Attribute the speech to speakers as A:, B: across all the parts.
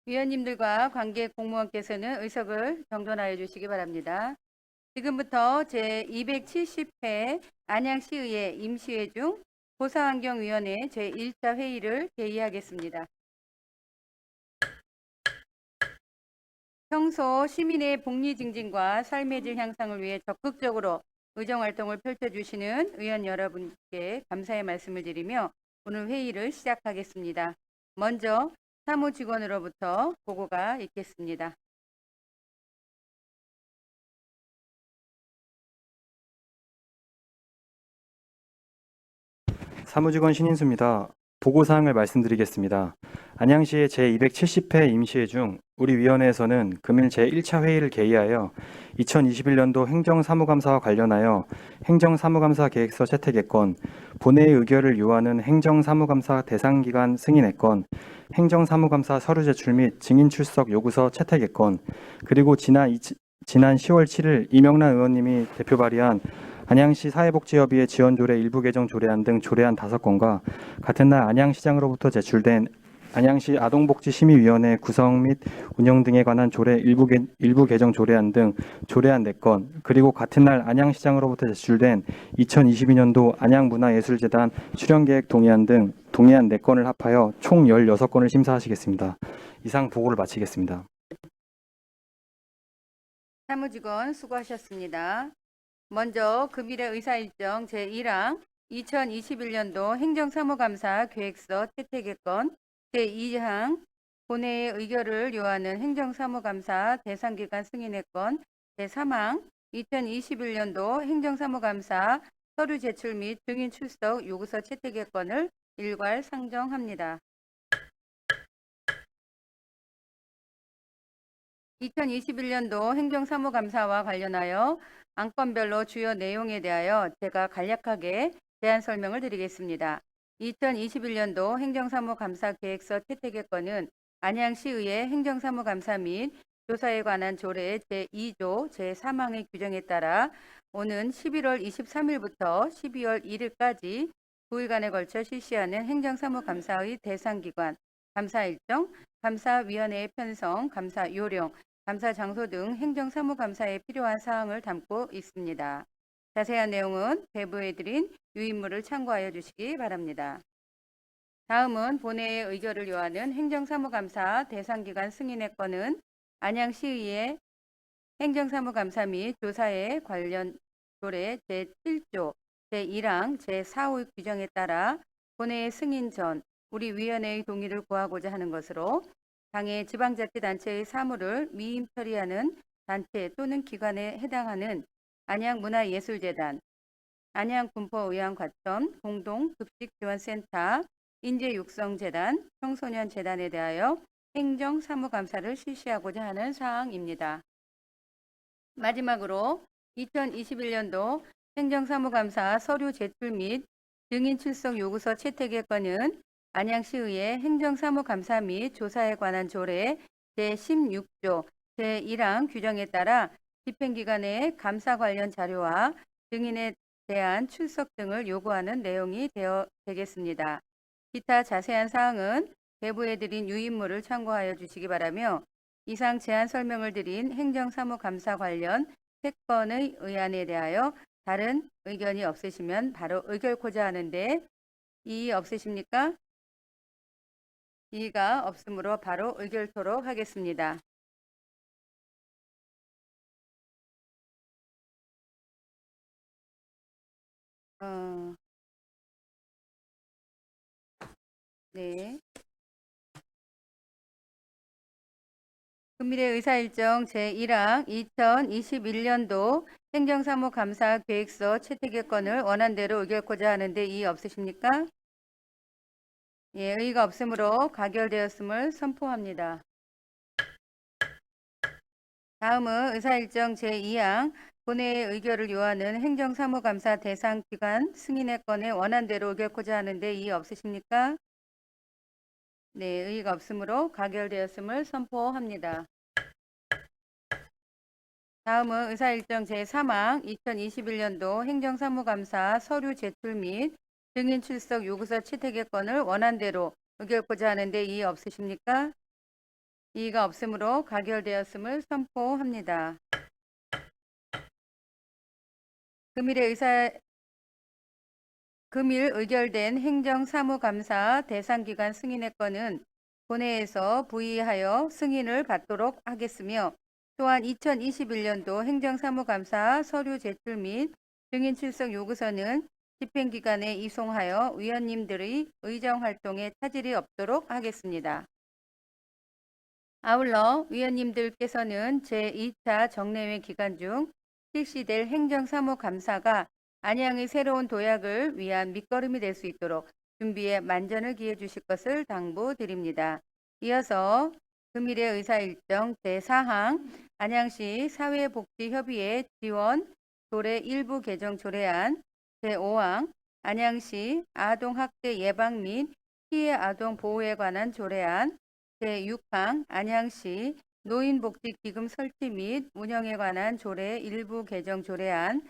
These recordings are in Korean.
A: 위원님들과 관계 공무원께서는 의석을 정돈하여 주시기 바랍니다. 지금부터 제270회 안양시의회 임시회 중 고사환경위원회 제1차 회의를 개의하겠습니다. 평소 시민의 복리 증진과 삶의 질 향상을 위해 적극적으로 의정활동을 펼쳐주시는 의원 여러분께 감사의 말씀을 드리며 오늘 회의를 시작하겠습니다. 먼저 사무직원으로부터 보고가 있겠습니다.
B: 사무직원 신인수입니다. 보고사항을 말씀드리겠습니다. 안양시의 제270회 임시회 중 우리 위원회에서는 금일 제1차 회의를 개의하여 2021년도 행정사무감사와 관련하여 행정사무감사 계획서 채택의 건, 본회의 의결을 요하는 행정사무감사 대상기관 승인의 건, 행정사무감사 서류 제출 및 증인 출석 요구서 채택의 건, 그리고 지난 10월 7일 이명란 의원님이 대표 발의한 안양시 사회복지협의회 지원조례 일부 개정 조례안 등 조례안 5건과 같은 날 안양시장으로부터 제출된 안양시 아동복지심의위원회 구성 및 운영 등에 관한 조례 일부 개정 조례안 등 조례안 4건, 그리고 같은 날 안양시장으로부터 제출된 2022년도 안양문화예술재단 출연계획 동의안 등 동의안 4건을 합하여 총 16건을 심사하시겠습니다. 이상 보고를 마치겠습니다.
A: 사무직원 수고하셨습니다. 먼저 금일의 의사일정 제1항 2021년도 행정사무감사 계획서 채택의 건, 제2항 본회의 의결을 요하는 행정사무감사 대상기관 승인의 건, 제3항 2021년도 행정사무감사 서류 제출 및 증인 출석 요구서 채택의 건을 일괄 상정합니다. 2021년도 행정사무감사와 관련하여 안건별로 주요 내용에 대하여 제가 간략하게 대안 설명을 드리겠습니다. 2021년도 행정사무감사 계획서 채택의 건은 안양시의회 행정사무감사 및 조사에 관한 조례 제2조 제3항의 규정에 따라 오는 11월 23일부터 12월 1일까지 9일간에 걸쳐 실시하는 행정사무감사의 대상기관, 감사일정, 감사위원회의 편성, 감사 요령, 감사 장소 등 행정사무감사에 필요한 사항을 담고 있습니다. 자세한 내용은 배부해드린 유인물을 참고하여 주시기 바랍니다. 다음은 본회의 의결을 요하는 행정사무감사 대상기관 승인의 건은 안양시의회 행정사무감사 및 조사에 관련 조례 제7조 제1항 제4호 규정에 따라 본회의 승인 전 우리 위원회의 동의를 구하고자 하는 것으로 당의 지방자치단체의 사무를 미임 처리하는 단체 또는 기관에 해당하는 안양문화예술재단, 안양군포의왕과천 공동급식지원센터, 인재육성재단, 청소년재단에 대하여 행정사무감사를 실시하고자 하는 사항입니다. 마지막으로 2021년도 행정사무감사 서류 제출 및 증인 출석 요구서 채택의 건은 안양시의회 행정사무감사 및 조사에 관한 조례 제16조 제1항 규정에 따라 집행기관의 감사 관련 자료와 증인에 대한 출석 등을 요구하는 내용이 되겠습니다. 기타 자세한 사항은 배부해드린 유인물을 참고하여 주시기 바라며 이상 제안 설명을 드린 행정사무감사 관련 3건의 의안에 대하여 다른 의견이 없으시면 바로 의결코자 하는데 이의 없으십니까? 이의가 없으므로 바로 의결토록 하겠습니다. 네. 금일의 의사일정 제1항 2021년도 행정사무감사 계획서 채택의 건을 원안대로 의결코자 하는데 이의 없으십니까? 예, 의의가 없으므로 가결되었음을 선포합니다. 다음은 의사일정 제2항 본회의 의결을 요하는 행정사무감사 대상기관 승인의 건에 원안대로 의결코자 하는데 이의 없으십니까? 네, 의의가 없으므로 가결되었음을 선포합니다. 다음은 의사일정 제3항 2021년도 행정사무감사 서류 제출 및 증인 출석 요구서 채택의 건을 원안대로 의결코자 하는데 이의 없으십니까? 이의가 없으므로 가결되었음을 선포합니다. 금일 의결된 행정사무감사 대상기관 승인의 건은 본회에서 부의하여 승인을 받도록 하겠으며, 또한 2021년도 행정사무감사 서류 제출 및 증인 출석 요구서는 집행기관에 이송하여 위원님들의 의정활동에 차질이 없도록 하겠습니다. 아울러 위원님들께서는 제2차 정례회 기간 중 실시될 행정사무감사가 안양의 새로운 도약을 위한 밑거름이 될 수 있도록 준비에 만전을 기해 주실 것을 당부드립니다. 이어서 금일의 의사일정 제4항 안양시 사회복지협의회 지원 조례 일부 개정 조례안, 제5항 안양시 아동학대 예방 및 피해 아동 보호에 관한 조례안, 제6항 안양시 노인복지기금 설치 및 운영에 관한 조례 일부 개정 조례안,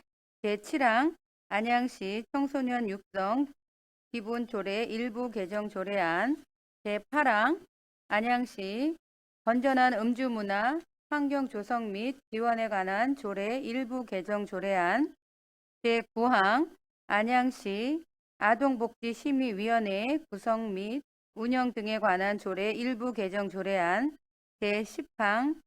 A: 제7항 안양시 청소년 육성 기본 조례 일부 개정 조례안, 제8항 안양시 건전한 음주문화 환경 조성 및 지원에 관한 조례 일부 개정 조례안, 제9항 안양시 아동복지심의위원회 구성 및 운영 등에 관한 조례 일부 개정 조례안, 제10항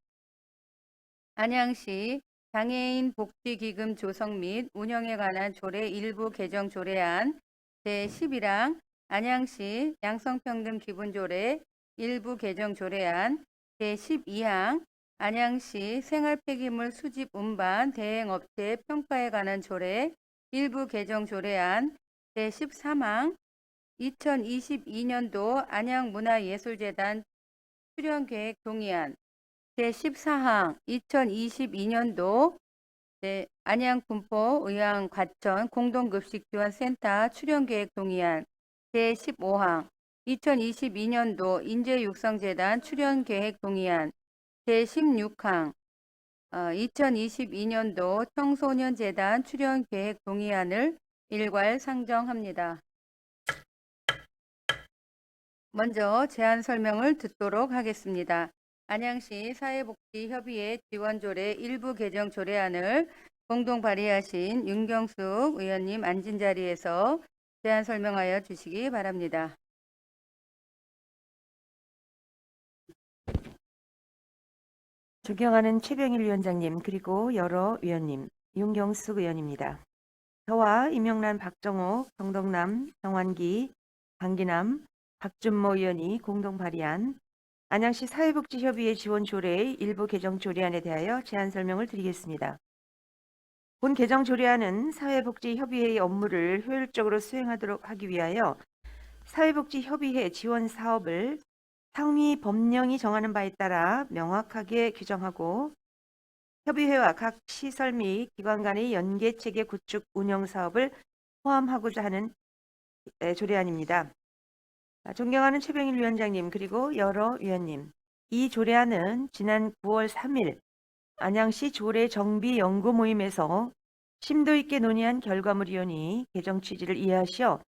A: 안양시 장애인 복지기금 조성 및 운영에 관한 조례 일부 개정 조례안, 제11항 안양시 양성평등 기본조례 일부 개정 조례안, 제12항 안양시 생활폐기물 수집 운반 대행업체 평가에 관한 조례 일부 개정 조례안, 제13항 2022년도 안양문화예술재단 출연계획 동의안, 제14항 2022년도 안양군포 의왕과천 공동급식지원센터 출연계획 동의안, 제15항 2022년도 인재육성재단 출연계획 동의안, 제16항 2022년도 청소년재단 출연계획 동의안을 일괄 상정합니다. 먼저 제안 설명을 듣도록 하겠습니다. 안양시 사회복지협의회 지원조례 일부 개정 조례안을 공동 발의하신 윤경숙 의원님 앉은 자리에서 제안 설명하여 주시기 바랍니다.
C: 존경하는 최병일 위원장님, 그리고 여러 위원님, 윤경숙 의원입니다. 저와 임영란, 박정옥, 정덕남, 정환기, 강기남, 박준모 의원이 공동 발의한 안양시 사회복지협의회 지원 조례의 일부 개정 조례안에 대하여 제안 설명을 드리겠습니다. 본 개정 조례안은 사회복지협의회의 업무를 효율적으로 수행하도록 하기 위하여 사회복지협의회 지원 사업을 상위 법령이 정하는 바에 따라 명확하게 규정하고, 협의회와 각 시설 및 기관 간의 연계체계 구축 운영 사업을 포함하고자 하는 조례안입니다. 존경하는 최병일 위원장님, 그리고 여러 위원님, 이 조례안은 지난 9월 3일 안양시 조례 정비 연구 모임에서 심도 있게 논의한 결과물이오니 개정 취지를 이해하시어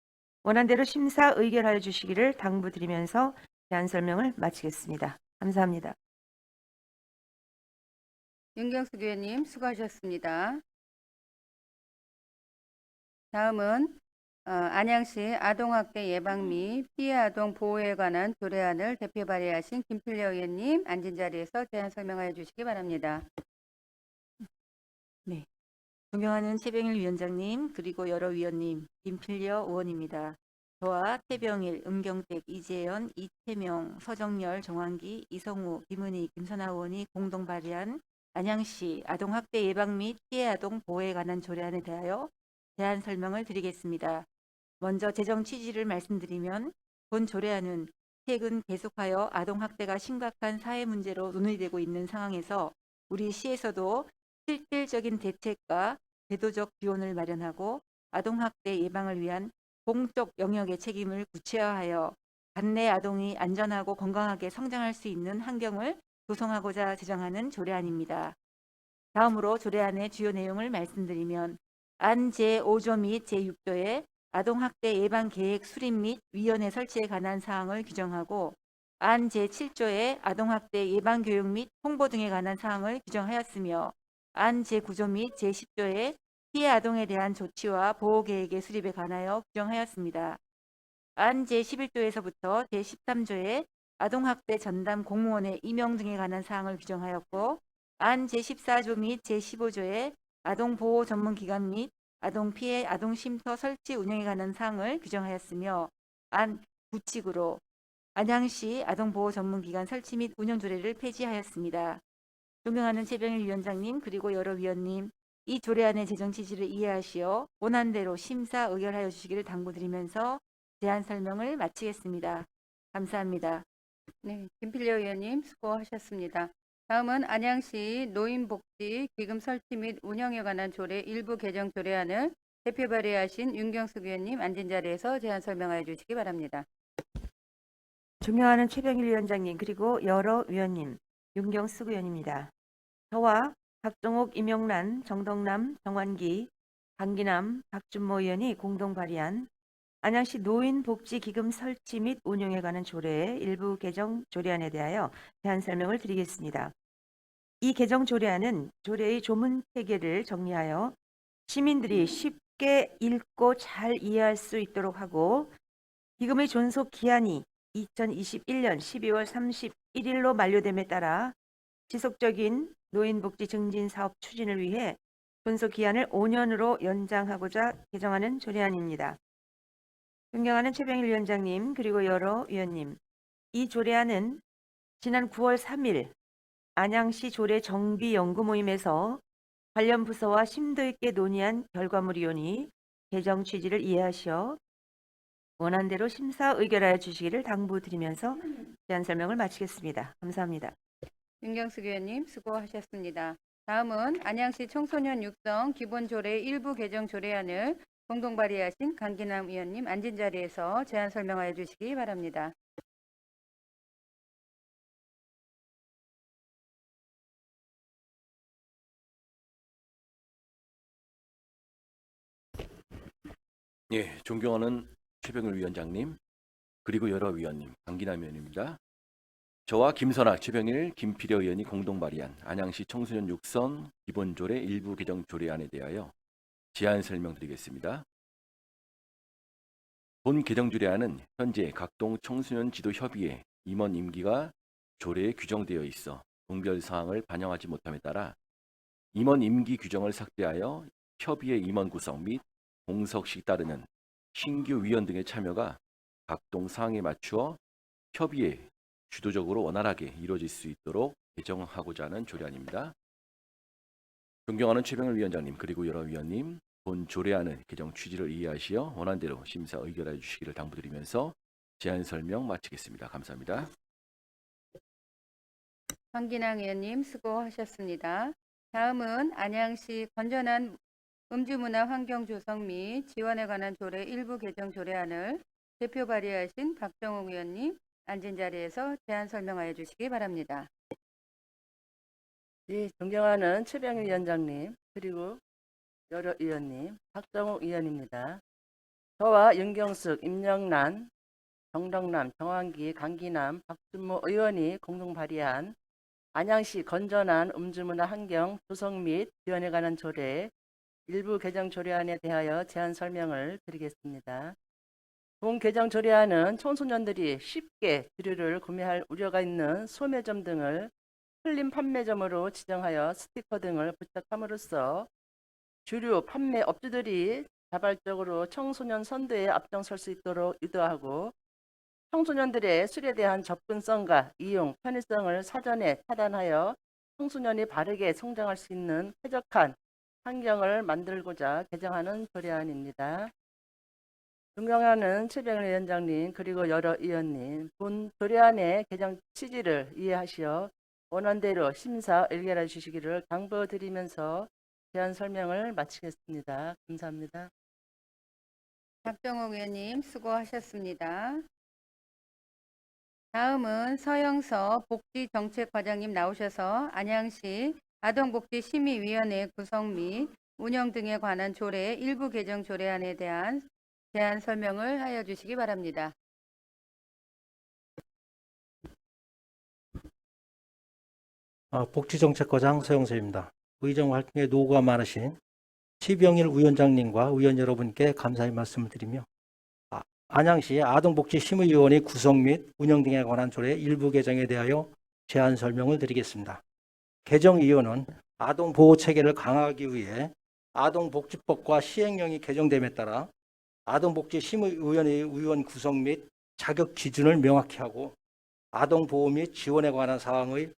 C: 원안대로 심사 의결하여 주시기를 당부드리면서 제안 설명을 마치겠습니다. 감사합니다.
A: 윤경숙 의원님 수고하셨습니다. 다음은 안양시 아동학대 예방 및 피해 아동 보호에 관한 조례안을 대표 발의하신 김필려 의원님 앉은 자리에서 제안 설명하여 주시기 바랍니다.
D: 네, 존경하는 최병일 위원장님, 그리고 여러 위원님, 김필려 의원입니다. 저와 태병일, 음경택, 이재현, 이태명, 서정열, 정환기, 이성우, 김은희, 김선아 의원이 공동 발의한 안양시 아동학대 예방 및 피해 아동 보호에 관한 조례안에 대하여 제안 설명을 드리겠습니다. 먼저 제정 취지를 말씀드리면, 본 조례안은 최근 계속하여 아동학대가 심각한 사회 문제로 논의되고 있는 상황에서 우리 시에서도 실질적인 대책과 제도적 지원을 마련하고 아동학대 예방을 위한 공적 영역의 책임을 구체화하여 관내 아동이 안전하고 건강하게 성장할 수 있는 환경을 조성하고자 제정하는 조례안입니다. 다음으로 조례안의 주요 내용을 말씀드리면, 안 제5조 및 제6조에 아동학대 예방 계획 수립 및 위원회 설치에 관한 사항을 규정하고, 안 제7조의 아동학대 예방교육 및 홍보 등에 관한 사항을 규정하였으며 안 제9조 및 제10조의 피해 아동에 대한 조치와 보호계획의 수립에 관하여 규정하였습니다. 안 제11조에서부터 제13조의 아동학대 전담 공무원의 임용 등에 관한 사항을 규정하였고 안 제14조 및 제15조의 아동보호 전문기관 및 아동피해 아동쉼터 설치 운영에 관한 사항을 규정하였으며 안 9칙으로 안양시 아동보호 전문기관 설치 및 운영 조례를 폐지하였습니다. 존경하는 최병일 위원장님 그리고 여러 위원님, 이 조례안의 제정 취지를 이해하시어 원안대로 심사 의결하여 주시기를 당부드리면서 제안 설명을 마치겠습니다. 감사합니다.
A: 네, 김필려 의원님 수고하셨습니다. 다음은 안양시 노인복지 기금 설치 및 운영에 관한 조례 일부 개정 조례안을 대표 발의하신 윤경숙 의원님 앉은 자리에서 제안 설명하여 주시기 바랍니다.
C: 존경하는 최병일 위원장님 그리고 여러 위원님, 윤경숙 의원입니다. 저와 박정옥, 임영란, 정덕남, 정환기, 강기남, 박준모 의원이 공동 발의한 안양시 노인복지기금 설치 및 운영에 관한 조례의 일부 개정 조례안에 대하여 제안 설명을 드리겠습니다. 이 개정 조례안은 조례의 조문 체계를 정리하여 시민들이 쉽게 읽고 잘 이해할 수 있도록 하고 기금의 존속 기한이 2021년 12월 31일로 만료됨에 따라 지속적인 노인복지 증진 사업 추진을 위해 존속 기한을 5년으로 연장하고자 개정하는 조례안입니다. 존경하는 최병일 위원장님 그리고 여러 위원님, 이 조례안은 지난 9월 3일 안양시 조례 정비 연구 모임에서 관련 부서와 심도 있게 논의한 결과물이오니 개정 취지를 이해하시어 원안대로 심사 의결하여 주시기를 당부드리면서 제안 설명을 마치겠습니다. 감사합니다.
A: 윤경숙 의원님 수고하셨습니다. 다음은 안양시 청소년 육성 기본조례 일부 개정 조례안을 공동 발의하신 강기남 의원님 앉은 자리에서 제안 설명하여 주시기 바랍니다.
E: 예, 존경하는 최병일 위원장님, 그리고 여러 위원님, 강기남 의원입니다. 저와 김선학, 최병일, 김필여 의원이 공동 발의한 안양시 청소년 육성 기본조례 일부 개정 조례안에 대하여 제안 설명드리겠습니다. 본 개정 조례안은 현재 각동 청소년 지도 협의회 임원 임기가 조례에 규정되어 있어 동별 사항을 반영하지 못함에 따라 임원 임기 규정을 삭제하여 협의회 임원 구성 및 공석식 따르는 신규 위원 등의 참여가 각동 사항에 맞추어 협의에 주도적으로 원활하게 이루어질 수 있도록 개정하고자 하는 조례안입니다. 존경하는 최병일 위원장님 그리고 여러 위원님, 본 조례안의 개정 취지를 이해하시어 원안대로 심사 의결하여 주시기를 당부드리면서 제안 설명 마치겠습니다. 감사합니다.
A: 강기남 의원님 수고하셨습니다. 다음은 안양시 건전한 음주문화 환경 조성 및 지원에 관한 조례 일부 개정 조례안을 대표 발의하신 박정욱 의원님 앉은 자리에서 제안 설명하여 주시기 바랍니다.
F: 예, 존경하는 최병일 위원장님 그리고 여러 의원님, 박정욱 의원입니다. 저와 윤경숙, 임영란, 정덕남, 정환기, 강기남, 박준모 의원이 공동 발의한 안양시 건전한 음주문화 환경 조성 및 지원에 관한 조례 일부 개정 조례안에 대하여 제안 설명을 드리겠습니다. 본 개정 조례안은 청소년들이 쉽게 주류를 구매할 우려가 있는 소매점 등을 흘림 판매점으로 지정하여 스티커 등을 부착함으로써 주류 판매 업주들이 자발적으로 청소년 선도에 앞장설 수 있도록 유도하고 청소년들의 술에 대한 접근성과 이용, 편의성을 사전에 차단하여 청소년이 바르게 성장할 수 있는 쾌적한 환경을 만들고자 개정하는 조례안입니다. 존경하는 최병일 위원장님 그리고 여러 의원님, 본 조례안의 개정 취지를 이해하시어 원안대로 심사 의결해 주시기를 당부드리면서 제안 설명을 마치겠습니다. 감사합니다.
A: 박정욱 의원님 수고하셨습니다. 다음은 서영서 복지정책과장님 나오셔서 안양시 아동복지심의위원회 구성 및 운영 등에 관한 조례 일부 개정 조례안에 대한 제안 설명을 하여 주시기 바랍니다.
G: 복지정책과장 서영세입니다. 의정 활동에 노고가 많으신 최병일 위원장님과 의원 여러분께 감사의 말씀을 드리며 안양시 아동복지심의위원회 구성 및 운영 등에 관한 조례 일부 개정에 대하여 제안 설명을 드리겠습니다. 개정 이유는 아동보호체계를 강화하기 위해 아동복지법과 시행령이 개정됨에 따라 아동복지심의위원회의 위원 구성 및 자격 기준을 명확히 하고 아동보호 및 지원에 관한 사항의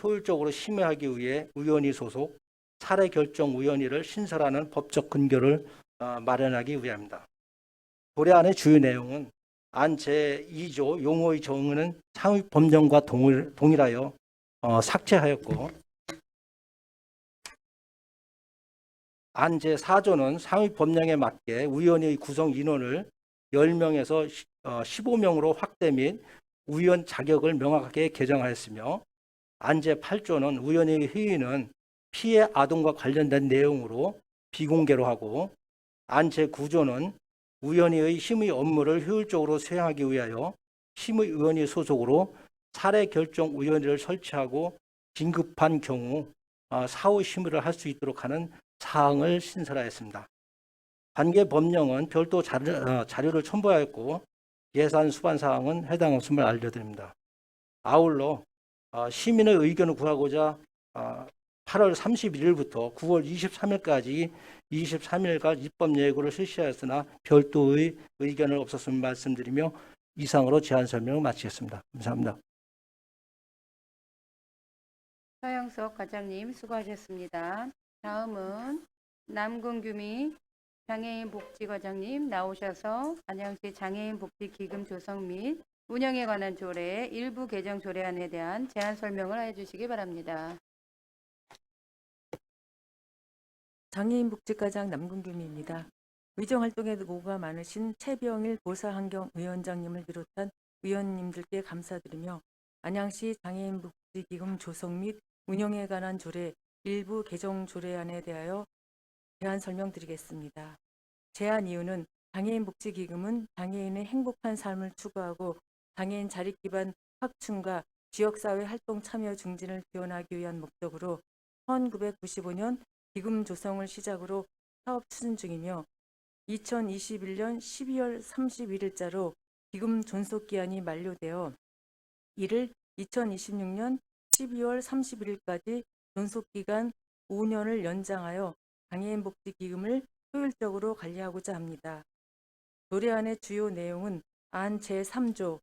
G: 효율적으로 심의하기 위해 위원회 소속 사례결정위원회를 신설하는 법적 근거를 마련하기 위함입니다. 조례 안의 주요 내용은 안 제2조 용어의 정의는 상위 법령과 동일하여 삭제하였고 안 제4조는 상위 법령에 맞게 위원회의 구성 인원을 10명에서 15명으로 확대 및 위원 자격을 명확하게 개정하였으며 안 제8조는 위원회의 회의는 피해 아동과 관련된 내용으로 비공개로 하고 안 제9조는 위원회의 심의 업무를 효율적으로 수행하기 위하여 심의위원회 소속으로 사례결정위원회를 설치하고 긴급한 경우 사후 심의를 할 수 있도록 하는 사항을 신설하였습니다. 관계 법령은 별도 자료를 첨부하였고 예산 수반 사항은 해당 없음을 알려드립니다. 아울러 시민의 의견을 구하고자 8월 31일부터 9월 23일까지 23일간 입법 예고를 실시하였으나 별도의 의견을 없었음을 말씀드리며 이상으로 제안 설명을 마치겠습니다. 감사합니다.
A: 서영석 과장님 수고하셨습니다. 다음은 남궁규미 장애인 복지과장님 나오셔서 안양시 장애인 복지기금 조성 및 운영에 관한 조례 일부 개정 조례안에 대한 제안 설명을 해주시기 바랍니다.
H: 장애인 복지과장 남궁규미입니다. 의정활동에 노고가 많으신 최병일 보사환경위원장님을 비롯한 위원님들께 감사드리며 안양시 장애인 복지기금 조성 및 운영에 관한 조례 일부 개정 조례안에 대하여 제안 설명드리겠습니다. 제안 이유는 장애인 복지기금은 장애인의 행복한 삶을 추구하고 장애인 자립 기반 확충과 지역사회 활동 참여 증진을 지원하기 위한 목적으로 1995년 기금 조성을 시작으로 사업 추진 중이며 2021년 12월 31일자로 기금 존속기한이 만료되어 이를 2026년 12월 31일까지 존속기간 5년을 연장하여 장애인 복지기금을 효율적으로 관리하고자 합니다. 조례안의 주요 내용은 안 제3조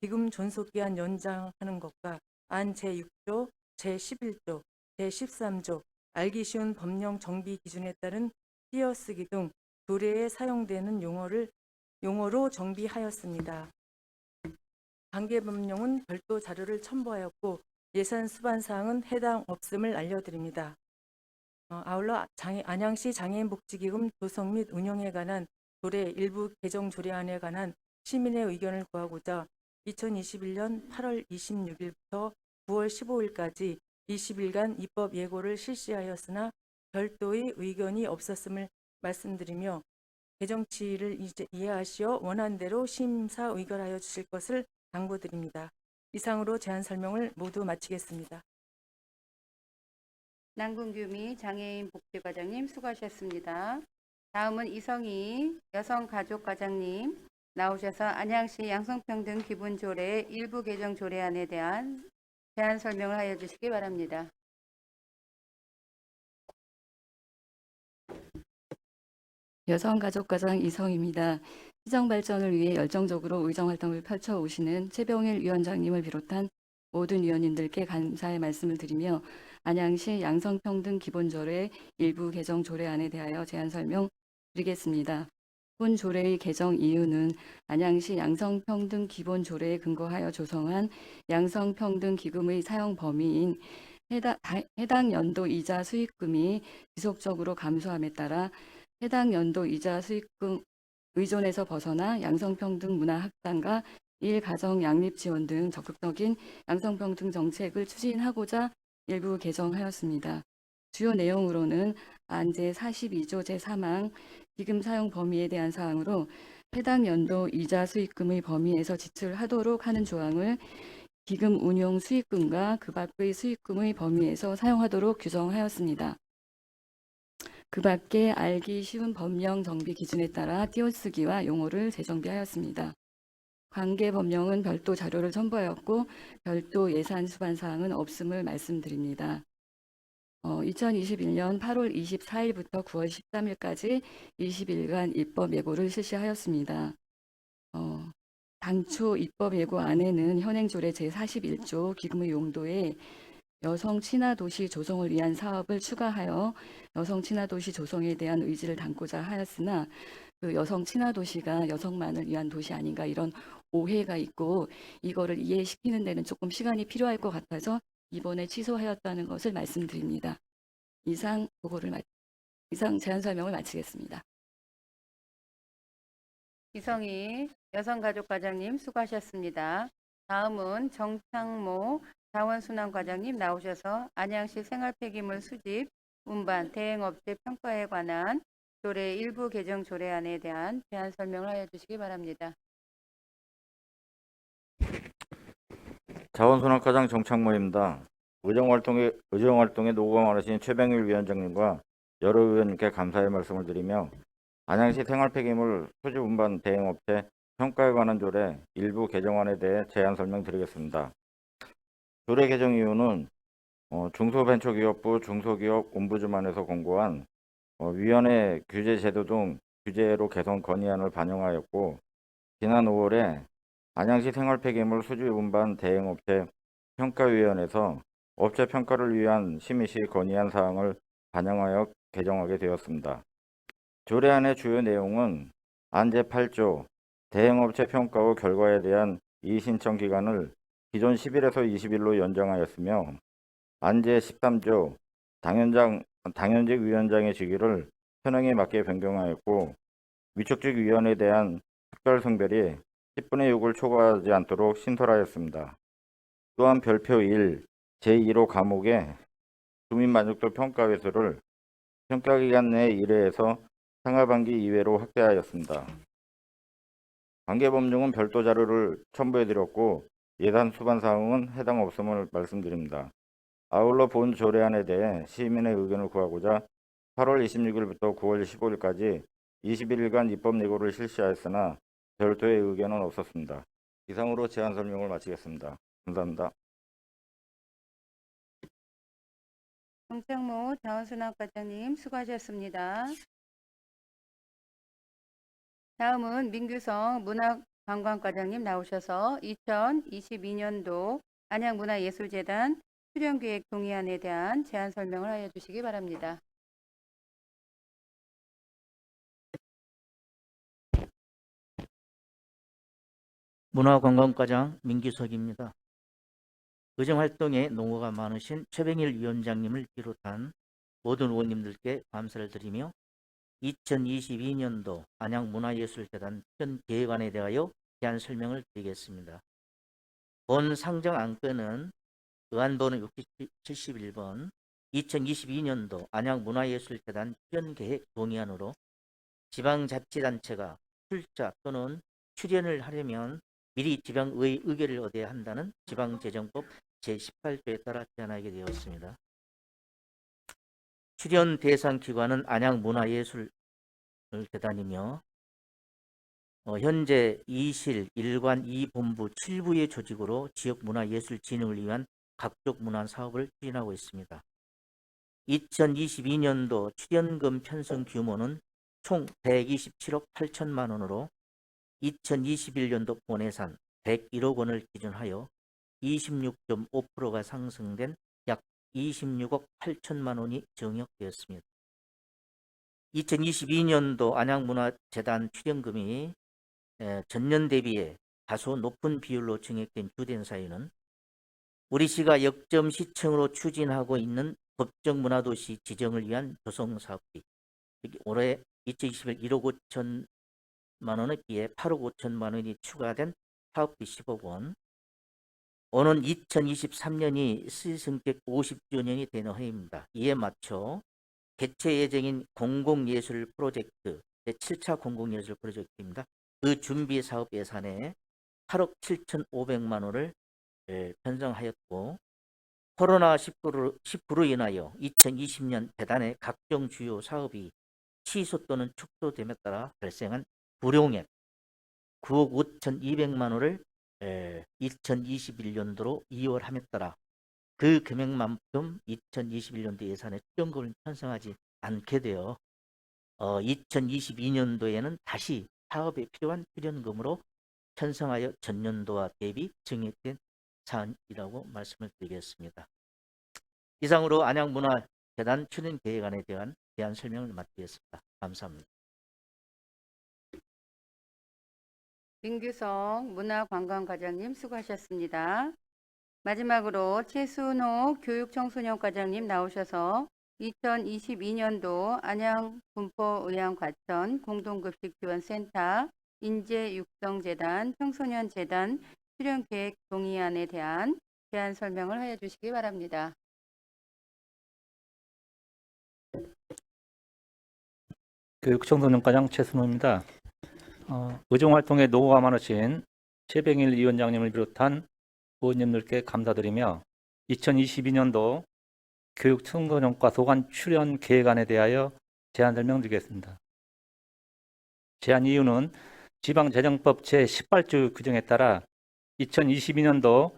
H: 기금 존속기한 연장하는 것과 안 제6조, 제11조, 제13조 알기 쉬운 법령 정비 기준에 따른 띄어쓰기 등 조례에 사용되는 용어로 정비하였습니다. 관계 법령은 별도 자료를 첨부하였고 예산 수반 사항은 해당 없음을 알려드립니다. 아울러 안양시 장애인복지기금 조성 및 운영에 관한 조례 일부 개정 조례안에 관한 시민의 의견을 구하고자 2021년 8월 26일부터 9월 15일까지 20일간 입법 예고를 실시하였으나 별도의 의견이 없었음을 말씀드리며 개정치를 이해하시어 원안대로 심사 의결하여 주실 것을 당부드립니다. 이상으로 제안 설명을 모두 마치겠습니다.
A: 남궁규미 장애인 복지과장님 수고하셨습니다. 다음은 이성희 여성가족과장님 나오셔서 안양시 양성평등 기본조례 일부 개정 조례안에 대한 제안 설명을 하여 주시기 바랍니다.
I: 여성가족과장 이성입니다. 시정 발전을 위해 열정적으로 의정활동을 펼쳐오시는 최병일 위원장님을 비롯한 모든 위원님들께 감사의 말씀을 드리며 안양시 양성평등 기본조례 일부 개정 조례안에 대하여 제안 설명 드리겠습니다. 본 조례의 개정 이유는 안양시 양성평등 기본조례에 근거하여 조성한 양성평등기금의 사용 범위인 해당 연도 이자 수익금이 지속적으로 감소함에 따라 해당 연도 이자 수익금 의존에서 벗어나 양성평등 문화 확산과 일가정 양립 지원 등 적극적인 양성평등 정책을 추진하고자 일부 개정하였습니다. 주요 내용으로는 안 제42조 제3항 기금 사용 범위에 대한 사항으로 해당 연도 이자 수익금의 범위에서 지출하도록 하는 조항을 기금 운용 수익금과 그 밖의 수익금의 범위에서 사용하도록 규정하였습니다. 그 밖에 알기 쉬운 법령 정비 기준에 따라 띄어쓰기와 용어를 재정비하였습니다. 관계 법령은 별도 자료를 첨부하였고 별도 예산 수반 사항은 없음을 말씀드립니다. 2021년 8월 24일부터 9월 13일까지 20일간 입법 예고를 실시하였습니다. 당초 입법 예고 안에는 현행조례 제41조 기금의 용도에 여성 친화 도시 조성을 위한 사업을 추가하여 여성 친화 도시 조성에 대한 의지를 담고자 하였으나 그 여성 친화 도시가 여성만을 위한 도시 아닌가 이런 오해가 있고 이거를 이해시키는 데는 조금 시간이 필요할 것 같아서 이번에 취소하였다는 것을 말씀드립니다. 이상 제안 설명을 마치겠습니다.
A: 이성희 여성가족과장님 수고하셨습니다. 다음은 정창모 자원순환과장님 나오셔서 안양시 생활폐기물 수집, 운반, 대행업체 평가에 관한 조례 일부 개정 조례안에 대한 제안 설명을 하여 주시기 바랍니다.
J: 자원순환과장 정창모입니다. 의정활동에 노고가 많으신 최병일 위원장님과 여러 의원님께 감사의 말씀을 드리며 안양시 생활폐기물 수집 운반 대행업체 평가에 관한 조례 일부 개정안에 대해 제안 설명드리겠습니다. 조례 개정 이유는 중소벤처기업부 중소기업 옴부즈만에서 공고한 위원회 규제 제도 등 규제로 개선 건의안을 반영하였고 지난 5월에 안양시 생활폐기물 수집 운반 대행업체 평가위원회에서 업체 평가를 위한 심의 시 건의한 사항을 반영하여 개정하게 되었습니다. 조례안의 주요 내용은 안 제8조 대행업체 평가 후 결과에 대한 이의신청 기간을 기존 10일에서 20일로 연장하였으며 안 제13조 당연직 위원장의 직위를 현행에 맞게 변경하였고 위촉직 위원에 대한 특별 성별이 10분의 6을 초과하지 않도록 신설하였습니다. 또한 별표 1, 제1호 과목의 주민 만족도 평가 회수를 평가기간 내 1회에서 상하반기 이외로 확대하였습니다. 관계법령은 별도 자료를 첨부해드렸고 예산 수반 사항은 해당 없음을 말씀드립니다. 아울러 본 조례안에 대해 시민의 의견을 구하고자 8월 26일부터 9월 15일까지 21일간 입법 예고를 실시하였으나 별도의 의견은 없었습니다. 이상으로 제안 설명을 마치겠습니다. 감사합니다.
A: 정창모 자원순환과장님 수고하셨습니다. 다음은 민규성 문화관광과장님 나오셔서 2022년도 안양문화예술재단 수련계획 동의안에 대한 제안 설명을 하여 주시기 바랍니다.
K: 문화관광과장 민기석입니다. 의정활동에 노고가 많으신 최병일 위원장님을 비롯한 모든 의원님들께 감사를 드리며 2022년도 안양문화예술재단 현 계획안에 대하여 제안 설명을 드리겠습니다. 본 상정 안건은 의안번호 671번 2022년도 안양문화예술재단 현 계획 동의안으로 지방자치단체가 출자 또는 출연을 하려면 미리 지방의 의결을 얻어야 한다는 지방재정법 제18조에 따라 제안하게 되었습니다. 출연 대상 기관은 안양문화예술재단이며 현재 2실, 1관, 2본부, 7부의 조직으로 지역문화예술 진흥을 위한 각종 문화사업을 추진하고 있습니다. 2022년도 출연금 편성 규모는 총 127억 8천만 원으로 2021년도 본예산 101억 원을 기준하여 26.5%가 상승된 약 26억 8천만 원이 증액되었습니다. 2022년도 안양문화재단 출연금이 전년 대비해 다소 높은 비율로 증액된 주된 사유는 우리 시가 역점 시청으로 추진하고 있는 법정문화도시 지정을 위한 조성사업비, 올해 2021 1억 5천만 원에 비해 8억 5천만 원이 추가된 사업비 10억 원, 오는 2023년이 시승객 50주년이 되는 해입니다. 이에 맞춰 개최 예정인 공공예술 프로젝트 제7차 공공예술 프로젝트입니다. 그 준비 사업 예산에 8억 7,500만 원을 편성하였고 코로나19로 인하여 2020년 재단의 각종 주요 사업이 취소 또는 축소됨에 따라 발생한 불용액 9억 5,200만 원을 2021년도로 이월함에 따라 그 금액만큼 2021년도 예산에 출연금을 편성하지 않게 되어 2022년도에는 다시 사업에 필요한 출연금으로 편성하여 전년도와 대비 증액된 사안이라고 말씀을 드리겠습니다. 이상으로 안양문화재단 출연 계획안에 대한 대안 설명을 마치겠습니다. 감사합니다.
A: 민규성 문화관광과장님 수고하셨습니다. 마지막으로 최순호 교육청소년과장님 나오셔서 2022년도 안양군포의왕과천 공동급식지원센터 인재육성재단 청소년재단 출연계획 동의안에 대한 대안 설명을 하여 주시기 바랍니다.
G: 교육청소년과장 최순호입니다. 의정활동에 노고가 많으신 최병일 위원장님을 비롯한 의원님들께 감사드리며 2022년도 교육청소년과 소관 출연 계획안에 대하여 제안 설명드리겠습니다. 제안 이유는 지방재정법 제18조 규정에 따라 2022년도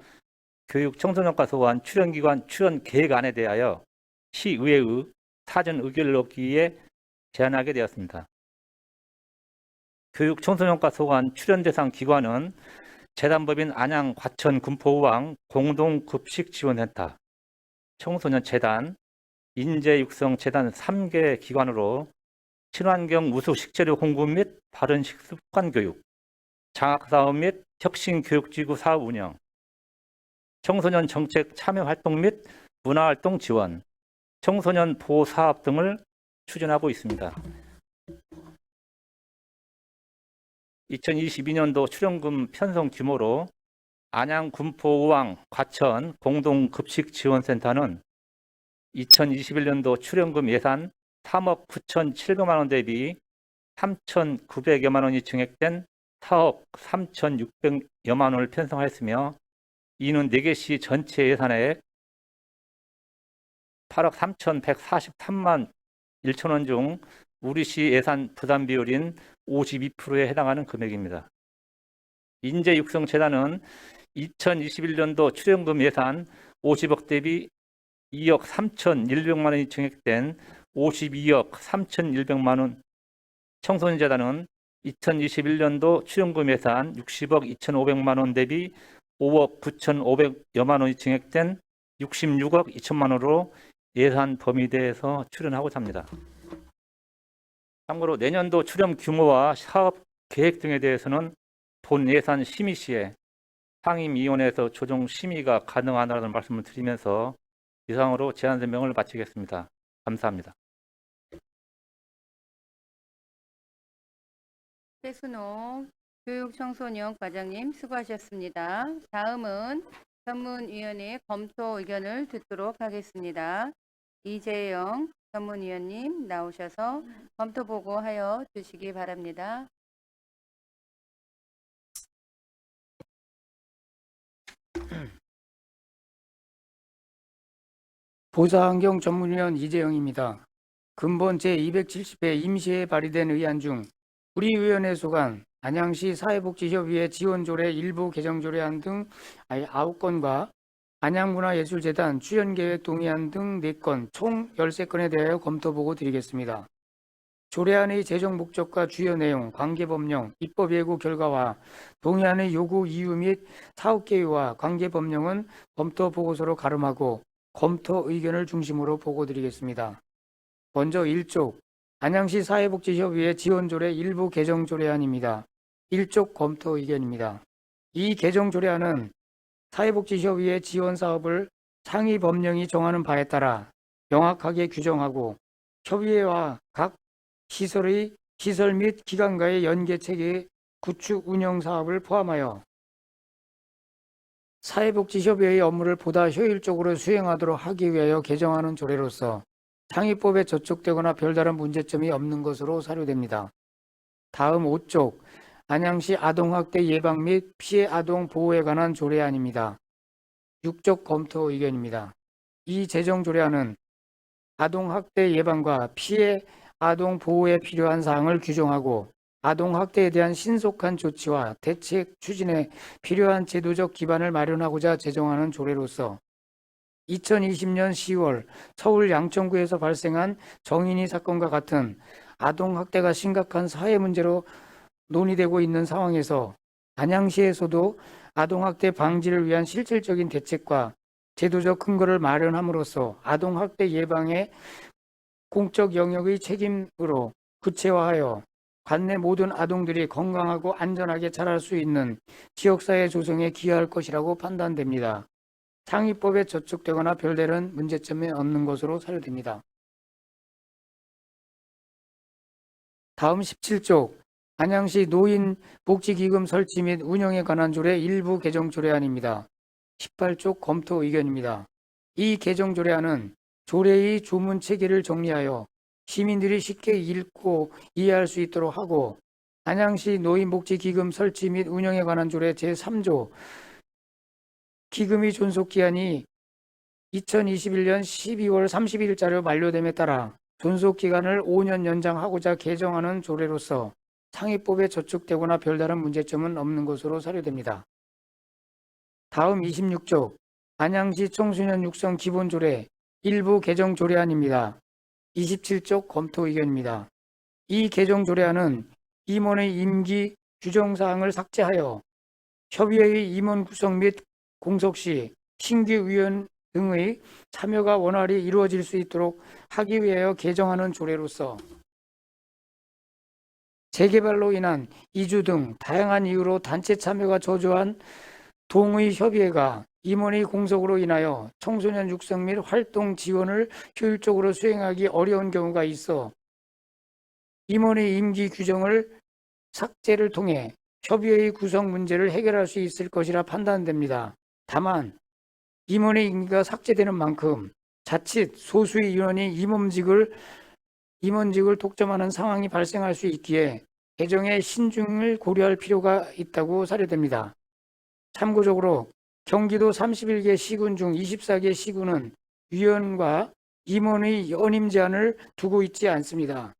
G: 교육청소년과 소관 출연기관 출연 계획안에 대하여 시의회의 사전 의결을 얻기 위해 제안하게 되었습니다. 교육청소년과 소관 출연 대상 기관은 재단법인 안양 과천 군포의왕 공동급식지원센터, 청소년재단, 인재육성재단 3개 기관으로 친환경 우수 식재료 공급 및 바른 식습관 교육, 장학사업 및 혁신교육지구 사업 운영, 청소년 정책 참여 활동 및 문화활동 지원, 청소년 보호 사업 등을 추진하고 있습니다. 2022년도 출연금 편성 규모로 안양 군포의왕 과천 공동급식지원센터는 2021년도 출연금 예산 3억 9,700만 원 대비 3,900여만 원이 증액된 4억 3,600여만 원을 편성하였으며 이는 4개시 전체 예산액 8억 3,143만 1천 원 중 우리시 예산 부담 비율인 52%에 해당하는 금액입니다. 인재육성재단은 2021년도 출연금 예산 50억 대비 2억 3,100만 원이 증액된 52억 3,100만 원, 청소년재단은 2021년도 출연금 예산 60억 2,500만 원 대비 5억 9,500여만 원이 증액된 66억 2천만 원으로 예산 범위 내에서 출연하고자 합니다. 참고로 내년도 출연 규모와 사업 계획 등에 대해서는 본 예산 심의 시에 상임위원회에서 조정 심의가 가능하다는 말씀을 드리면서 이상으로 제안 설명을 마치겠습니다. 감사합니다.
A: 최순호 교육청소년 과장님 수고하셨습니다. 다음은 전문위원회 검토 의견을 듣도록 하겠습니다. 이재영 전문위원님 나오셔서 검토 보고하여 주시기 바랍니다.
L: 보사환경 전문위원 이재영입니다. 근본 제270회 임시에 발의된 의안 중 우리 위원회 소관 안양시 사회복지협의회 지원조례 일부 개정조례안 등 9건과 안양문화예술재단 출연계획 동의안 등 4건 총 13건에 대하여 검토보고 드리겠습니다. 조례안의 제정 목적과 주요 내용, 관계법령, 입법 예고 결과와 동의안의 요구 이유 및 사업 계획과 관계법령은 검토 보고서로 가름하고 검토 의견을 중심으로 보고 드리겠습니다. 먼저 1쪽 안양시 사회복지협의회 지원조례 일부 개정조례안입니다. 1쪽 검토 의견입니다. 이 개정조례안은 사회복지협의회 지원사업을 상위 법령이 정하는 바에 따라 명확하게 규정하고 협의회와 각 시설의 시설 및 기관과의 연계체계 구축 운영 사업을 포함하여 사회복지협의회의 업무를 보다 효율적으로 수행하도록 하기 위하여 개정하는 조례로서 상위법에 저촉되거나 별다른 문제점이 없는 것으로 사료됩니다. 다음 5쪽 안양시 아동학대 예방 및 피해 아동 보호에 관한 조례안입니다. 26쪽 검토 의견입니다. 이 재정조례안은 아동학대 예방과 피해 아동 보호에 필요한 사항을 규정하고 아동학대에 대한 신속한 조치와 대책 추진에 필요한 제도적 기반을 마련하고자 제정하는 조례로서 2020년 10월 서울 양천구에서 발생한 정인이 사건과 같은 아동학대가 심각한 사회 문제로 논의되고 있는 상황에서 안양시에서도 아동학대 방지를 위한 실질적인 대책과 제도적 근거를 마련함으로써 아동학대 예방의 공적 영역의 책임으로 구체화하여 관내 모든 아동들이 건강하고 안전하게 자랄 수 있는 지역사회 조성에 기여할 것이라고 판단됩니다. 상위법에 저촉되거나 별다른 문제점이 없는 것으로 사료됩니다. 다음 17쪽 안양시 노인복지기금 설치 및 운영에 관한 조례 일부 개정 조례안입니다. 18쪽 검토 의견입니다. 이 개정 조례안은 조례의 조문 체계를 정리하여 시민들이 쉽게 읽고 이해할 수 있도록 하고 안양시 노인복지기금 설치 및 운영에 관한 조례 제3조 기금의 존속기한이 2021년 12월 30일자로 만료됨에 따라 존속기간을 5년 연장하고자 개정하는 조례로서 상위법에 저촉되거나 별다른 문제점은 없는 것으로 사료됩니다. 다음 26쪽 안양시 청소년 육성 기본조례 일부 개정 조례안입니다. 27쪽 검토 의견입니다. 이 개정 조례안은 임원의 임기 규정사항을 삭제하여 협의회의 임원 구성 및 공석 시 신규 위원 등의 참여가 원활히 이루어질 수 있도록 하기 위하여 개정하는 조례로서 재개발로 인한 이주 등 다양한 이유로 단체 참여가 저조한 동의 협의회가 임원의 공석으로 인하여 청소년 육성 및 활동 지원을 효율적으로 수행하기 어려운 경우가 있어 임원의 임기 규정을 삭제를 통해 협의회의 구성 문제를 해결할 수 있을 것이라 판단됩니다. 다만 임원의 임기가 삭제되는 만큼 자칫 소수의 인원이 임원직을 독점하는 상황이 발생할 수 있기에 개정의 신중을 고려할 필요가 있다고 사료됩니다. 참고적으로 경기도 31개 시군 중 24개 시군은 위원과 임원의 연임 제한을 두고 있지 않습니다.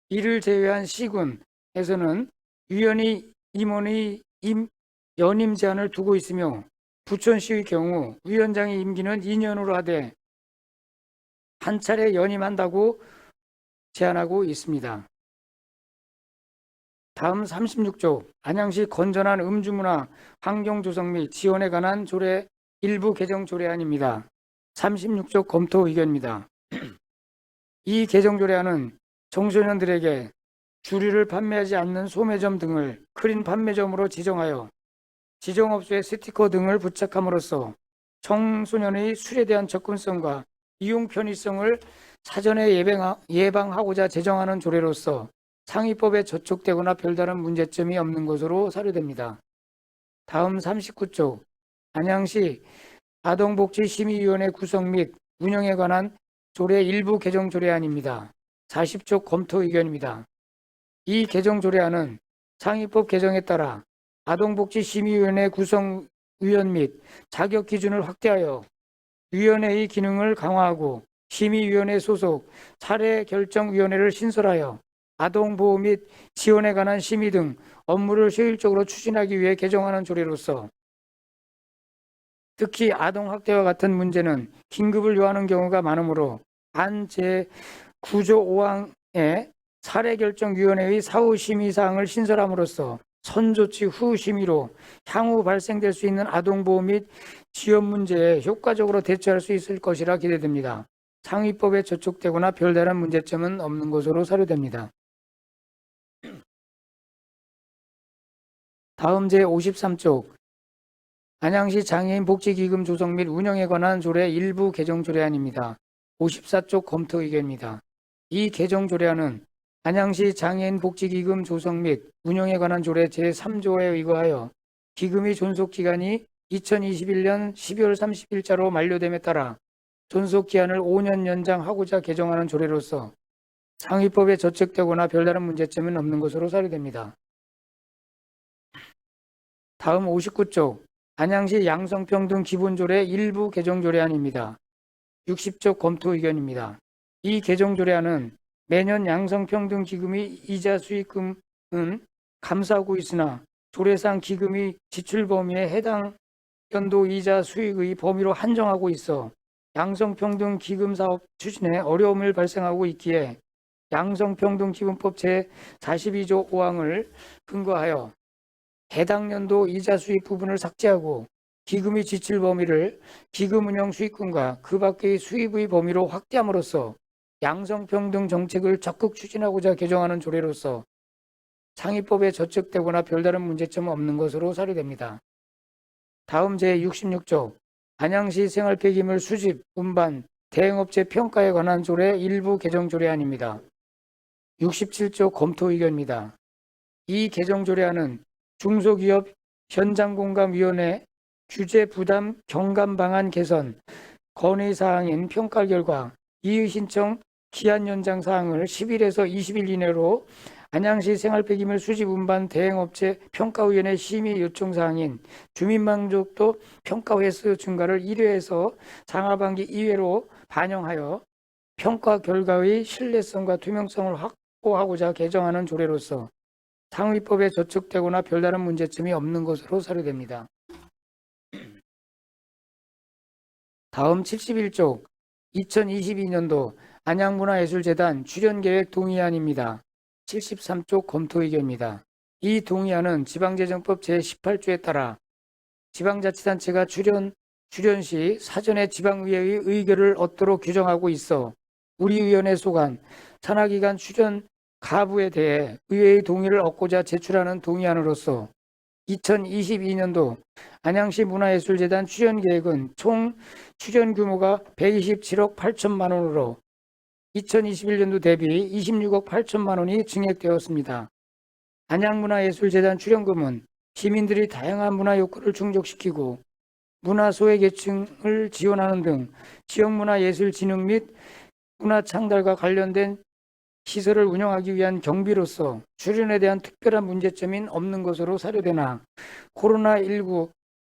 L: 이를 제외한 시군에서는 위원이 임원의 연임 제한을 두고 있으며 부천시의 경우 위원장의 임기는 2년으로 하되 한 차례 연임한다고 제한하고 있습니다. 다음 36조 안양시 건전한 음주문화 환경 조성 및 지원에 관한 조례 일부 개정 조례안입니다. 36조 검토 의견입니다. 이 개정 조례안은 청소년들에게 주류를 판매하지 않는 소매점 등을 크린 판매점으로 지정하여 지정업소에 스티커 등을 부착함으로써 청소년의 술에 대한 접근성과 이용 편의성을 사전에 예방하고자 제정하는 조례로서 상위법에 저촉되거나 별다른 문제점이 없는 것으로 사료됩니다. 다음 39조 안양시 아동복지심의위원회 구성 및 운영에 관한 조례 일부 개정 조례안입니다. 40조 검토 의견입니다. 이 개정 조례안은 상위법 개정에 따라 아동복지심의위원회 구성 위원 및 자격 기준을 확대하여 위원회의 기능을 강화하고 심의위원회 소속 사례결정위원회를 신설하여 아동보호 및 지원에 관한 심의 등 업무를 효율적으로 추진하기 위해 개정하는 조례로서 특히 아동학대와 같은 문제는 긴급을 요하는 경우가 많으므로 안 제9조 5항의 사례결정위원회의 사후 심의사항을 신설함으로써 선조치 후 심의로 향후 발생될 수 있는 아동보호 및 지원 문제에 효과적으로 대처할 수 있을 것이라 기대됩니다. 상위법에 저촉되거나 별다른 문제점은 없는 것으로 사료됩니다. 다음 제53쪽 안양시 장애인 복지기금 조성 및 운영에 관한 조례 일부 개정 조례안입니다. 54쪽 검토 의견입니다. 이 개정 조례안은 안양시 장애인 복지기금 조성 및 운영에 관한 조례 제3조에 의거하여 기금의 존속기간이 2021년 12월 30일자로 만료됨에 따라 존속기한을 5년 연장하고자 개정하는 조례로서 상위법에 저촉되거나 별다른 문제점은 없는 것으로 사료됩니다. 다음 59쪽 안양시 양성평등 기본조례 일부 개정조례안입니다. 60쪽 검토 의견입니다. 이 개정조례안은 매년 양성평등 기금이 이자 수익금은 감사하고 있으나 조례상 기금이 지출 범위에 해당 연도 이자 수익의 범위로 한정하고 있어 양성평등 기금 사업 추진에 어려움을 발생하고 있기에 양성평등기금법 제42조 5항을 근거하여 해당 연도 이자 수익 부분을 삭제하고 기금이 지출 범위를 기금 운영 수익금과 그 밖의 수입의 범위로 확대함으로써 양성평등 정책을 적극 추진하고자 개정하는 조례로서 상위법에 저촉되거나 별다른 문제점은 없는 것으로 사료됩니다. 다음 제66조 안양시 생활폐기물 수집, 운반, 대행업체 평가에 관한 조례 일부 개정 조례안입니다. 67조 검토 의견입니다. 이 개정 조례안은 중소기업 현장공감위원회 규제 부담 경감 방안 개선 건의 사항인 평가 결과 이의 신청 기한 연장 사항을 10일에서 20일 이내로 안양시 생활폐기물 수집 운반 대행업체 평가위원회 심의 요청 사항인 주민만족도 평가 횟수 증가를 1회에서 상하반기 2회로 반영하여 평가 결과의 신뢰성과 투명성을 확보하고자 개정하는 조례로서 상위법에 저촉되거나 별다른 문제점이 없는 것으로 사료됩니다. 다음 71쪽 2022년도 안양문화예술재단 출연계획 동의안입니다. 73쪽 검토 의견입니다. 이 동의안은 지방재정법 제18조에 따라 지방자치단체가 출연 시 사전에 지방의회의 의결을 얻도록 규정하고 있어 우리 위원회 소관 산하기관 출연 가부에 대해 의회의 동의를 얻고자 제출하는 동의안으로서 2022년도 안양시 문화예술재단 출연계획은 총 출연 규모가 127억 8천만 원으로 2021년도 대비 26억 8천만 원이 증액되었습니다. 안양문화예술재단 출연금은 시민들이 다양한 문화 욕구를 충족시키고 문화 소외계층을 지원하는 등 지역문화예술 진흥 및 문화창달과 관련된 시설을 운영하기 위한 경비로서 출연에 대한 특별한 문제점인 없는 것으로 사료되나 코로나19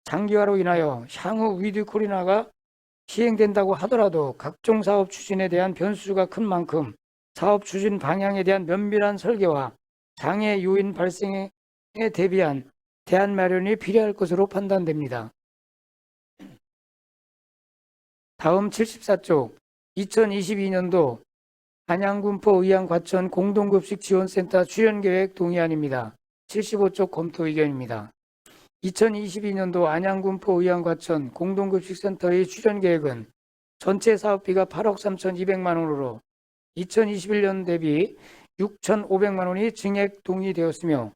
L: 장기화로 인하여 향후 위드 코로나가 시행된다고 하더라도 각종 사업 추진에 대한 변수가 큰 만큼 사업 추진 방향에 대한 면밀한 설계와 장애 요인 발생에 대비한 대안 마련이 필요할 것으로 판단됩니다. 다음 74쪽 2022년도 안양군포 의양과천 공동급식 지원센터 출연계획 동의안입니다. 75쪽 검토 의견입니다. 2022년도 안양군포 의양과천 공동급식센터의 출연계획은 전체 사업비가 8억 3,200만 원으로 2021년 대비 6,500만 원이 증액 동의되었으며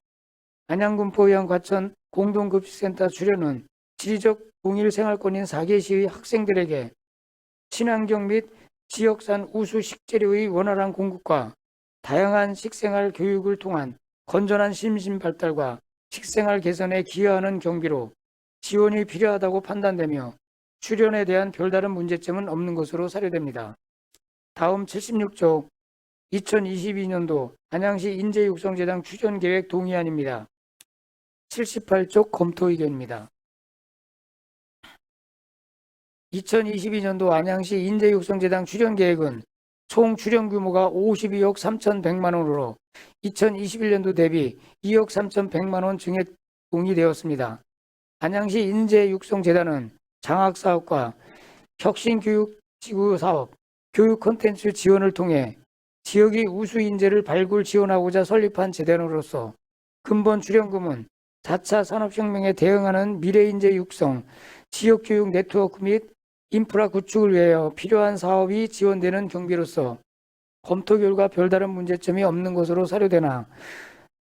L: 안양군포 의양과천 공동급식센터 출연은 지리적 동일 생활권인 4개시의 학생들에게 친환경 및 지역산 우수 식재료의 원활한 공급과 다양한 식생활 교육을 통한 건전한 심신 발달과 식생활 개선에 기여하는 경비로 지원이 필요하다고 판단되며 출연에 대한 별다른 문제점은 없는 것으로 사료됩니다. 다음 76쪽 2022년도 안양시 인재육성재단 출연계획 동의안입니다. 78쪽 검토 의견입니다. 2022년도 안양시 인재육성재단 출연계획은 총 출연 규모가 52억 3,100만 원으로 2021년도 대비 2억 3,100만 원 증액 동의되었습니다. 안양시 인재육성재단은 장학사업과 혁신교육지구 사업, 교육 콘텐츠 지원을 통해 지역의 우수 인재를 발굴 지원하고자 설립한 재단으로서 근본 출연금은 4차 산업혁명에 대응하는 미래인재 육성, 지역교육 네트워크 및 인프라 구축을 위하여 필요한 사업이 지원되는 경비로서 검토 결과 별다른 문제점이 없는 것으로 사료되나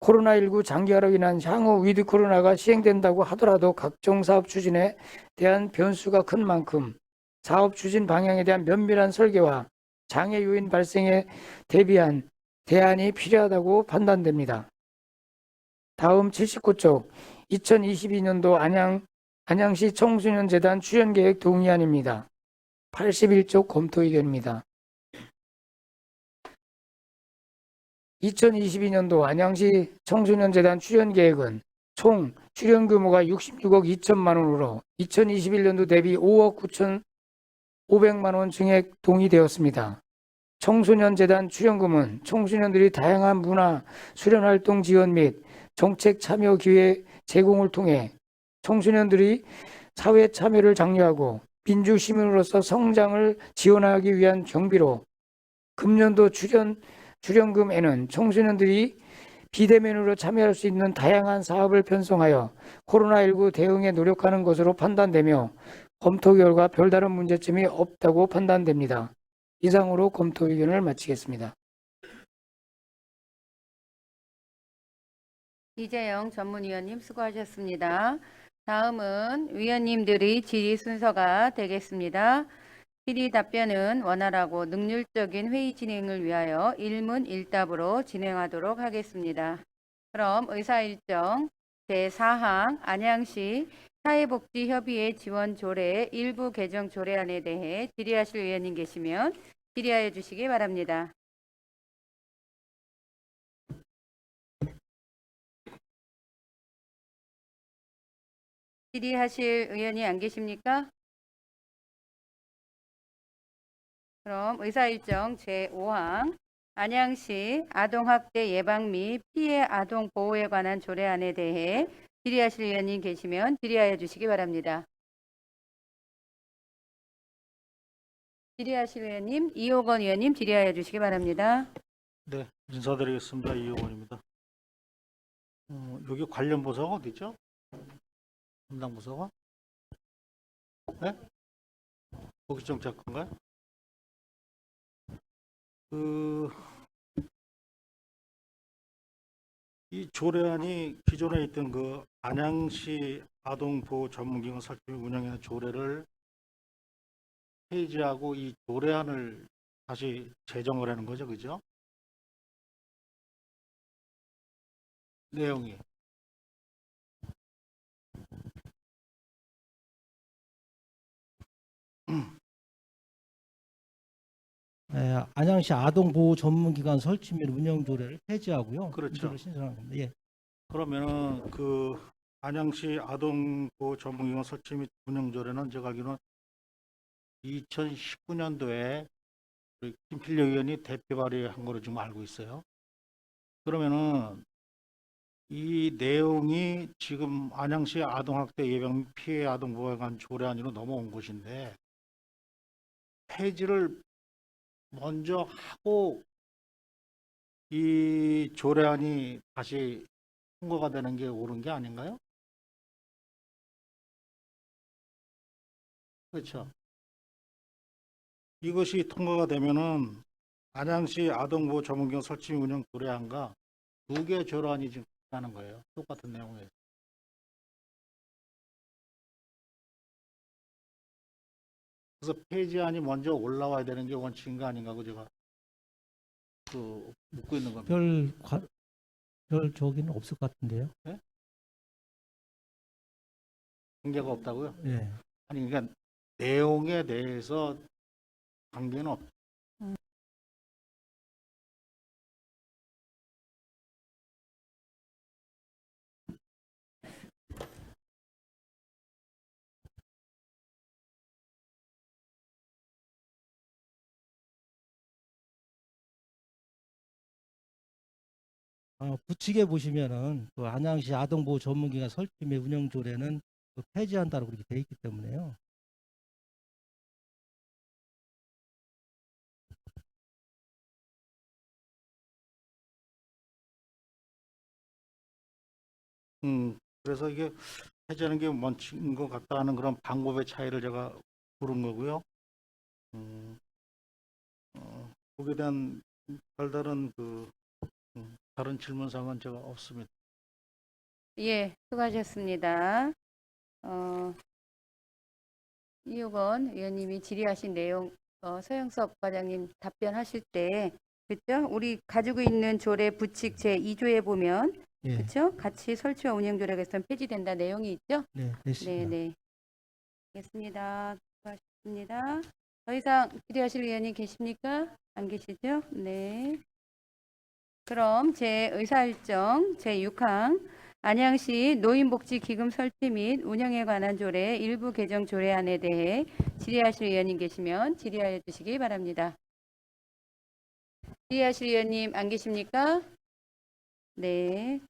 L: 코로나19 장기화로 인한 향후 위드 코로나가 시행된다고 하더라도 각종 사업 추진에 대한 변수가 큰 만큼 사업 추진 방향에 대한 면밀한 설계와 장애 요인 발생에 대비한 대안이 필요하다고 판단됩니다. 다음 79쪽 2022년도 안양시 청소년재단 출연계획 동의안입니다. 81쪽 검토 의견입니다. 2022년도 안양시 청소년재단 출연계획은 총 출연 규모가 66억 2천만 원으로 2021년도 대비 5억 9,500만 원 증액 동의되었습니다. 청소년재단 출연금은 청소년들이 다양한 문화, 수련활동 지원 및 정책 참여 기회 제공을 통해 청소년들이 사회 참여를 장려하고 민주시민으로서 성장을 지원하기 위한 경비로 금년도 출연금에는 청소년들이 비대면으로 참여할 수 있는 다양한 사업을 편성하여 코로나19 대응에 노력하는 것으로 판단되며 검토 결과 별다른 문제점이 없다고 판단됩니다. 이상으로 검토 의견을 마치겠습니다.
A: 이재영 전문위원님 수고하셨습니다. 다음은 위원님들의 질의 순서가 되겠습니다. 질의 답변은 원활하고 능률적인 회의 진행을 위하여 일문일답으로 진행하도록 하겠습니다. 그럼 의사일정 제4항 안양시 사회복지협의회 지원 조례 일부 개정 조례안에 대해 질의하실 위원님 계시면 질의하여 주시기 바랍니다. 질의하실 의원이 안 계십니까? 그럼 의사일정 제5항 안양시 아동학대 예방 및 피해 아동 보호에 관한 조례안에 대해 질의하실 의원님 계시면 질의하여 주시기 바랍니다. 질의하실 의원님 이호건 의원님 질의하여 주시기 바랍니다.
G: 네, 인사드리겠습니다. 이효건입니다. 여기 관련 부서가 어디죠? 담당 부서가? 네? 거기정책관가요? 이 조례안이 기존에 있던 그 안양시 아동보호 전문기관 설치 및 운영하는 조례를 폐지하고 이 조례안을 다시 제정을 하는 거죠, 그죠? 내용이.
M: 안양시 아동보호 전문기관 설치 및 운영 조례를 폐지하고요.
G: 그렇죠.
M: 이조를 신설한 겁니다. 예.
G: 그러면은 그 안양시 아동보호 전문기관 설치 및 운영 조례는 제가 알기로는 2019년도에 김필려 의원이 대표 발의한 거로 지금 알고 있어요. 그러면은 이 내용이 지금 안양시 아동학대 예방 및 피해 아동보호에 관한 조례안으로 넘어온 것인데 폐지를 먼저 하고 이 조례안이 다시 통과가 되는 게 옳은 게 아닌가요? 그렇죠. 이것이 통과가 되면은 안양시 아동보호 전문기관 설치 및 운영 조례안과 두 개 조례안이 지금 있다는 거예요. 똑같은 내용에. 그래서 폐지안이 먼저 올라와야 되는 게 원칙인가 아닌가 하고 제가 묻고 있는 겁니다.
M: 별 저기는 없을 것 같은데요.
G: 네? 관계가 없다고요?
M: 예.
G: 아니 그러니까 내용에 대해서 관계는 없.
M: 부칙에 보시면은 그 안양시 아동보호 전문기관 설치 및 운영 조례는 그 폐지한다고 그렇게 돼 있기 때문에요.
G: 그래서 이게 폐지하는 게 원칙인 것 같다 하는 그런 방법의 차이를 제가 부른 거고요. 거기에 대한 별다른 다른 질문사항은 제가 없습니다.
A: 예, 수고하셨습니다. 이호건 의원님이 질의하신 내용 서영섭 과장님 답변하실 때 그렇죠? 우리 가지고 있는 조례 부칙 제2조에 보면
M: 예.
A: 그렇죠? 같이 설치와 운영 조례가 있으면 폐지된다 내용이 있죠?
M: 네, 됐습니다.
A: 네. 알겠습니다. 수고하셨습니다. 더 이상 질의하실 의원님 계십니까? 안 계시죠? 네. 그럼 제 의사일정 제6항 안양시 노인복지기금 설치 및 운영에 관한 조례 일부 개정 조례안에 대해 질의하실 의원님 계시면 질의하여 주시기 바랍니다. 질의하실 의원님 안 계십니까? 네.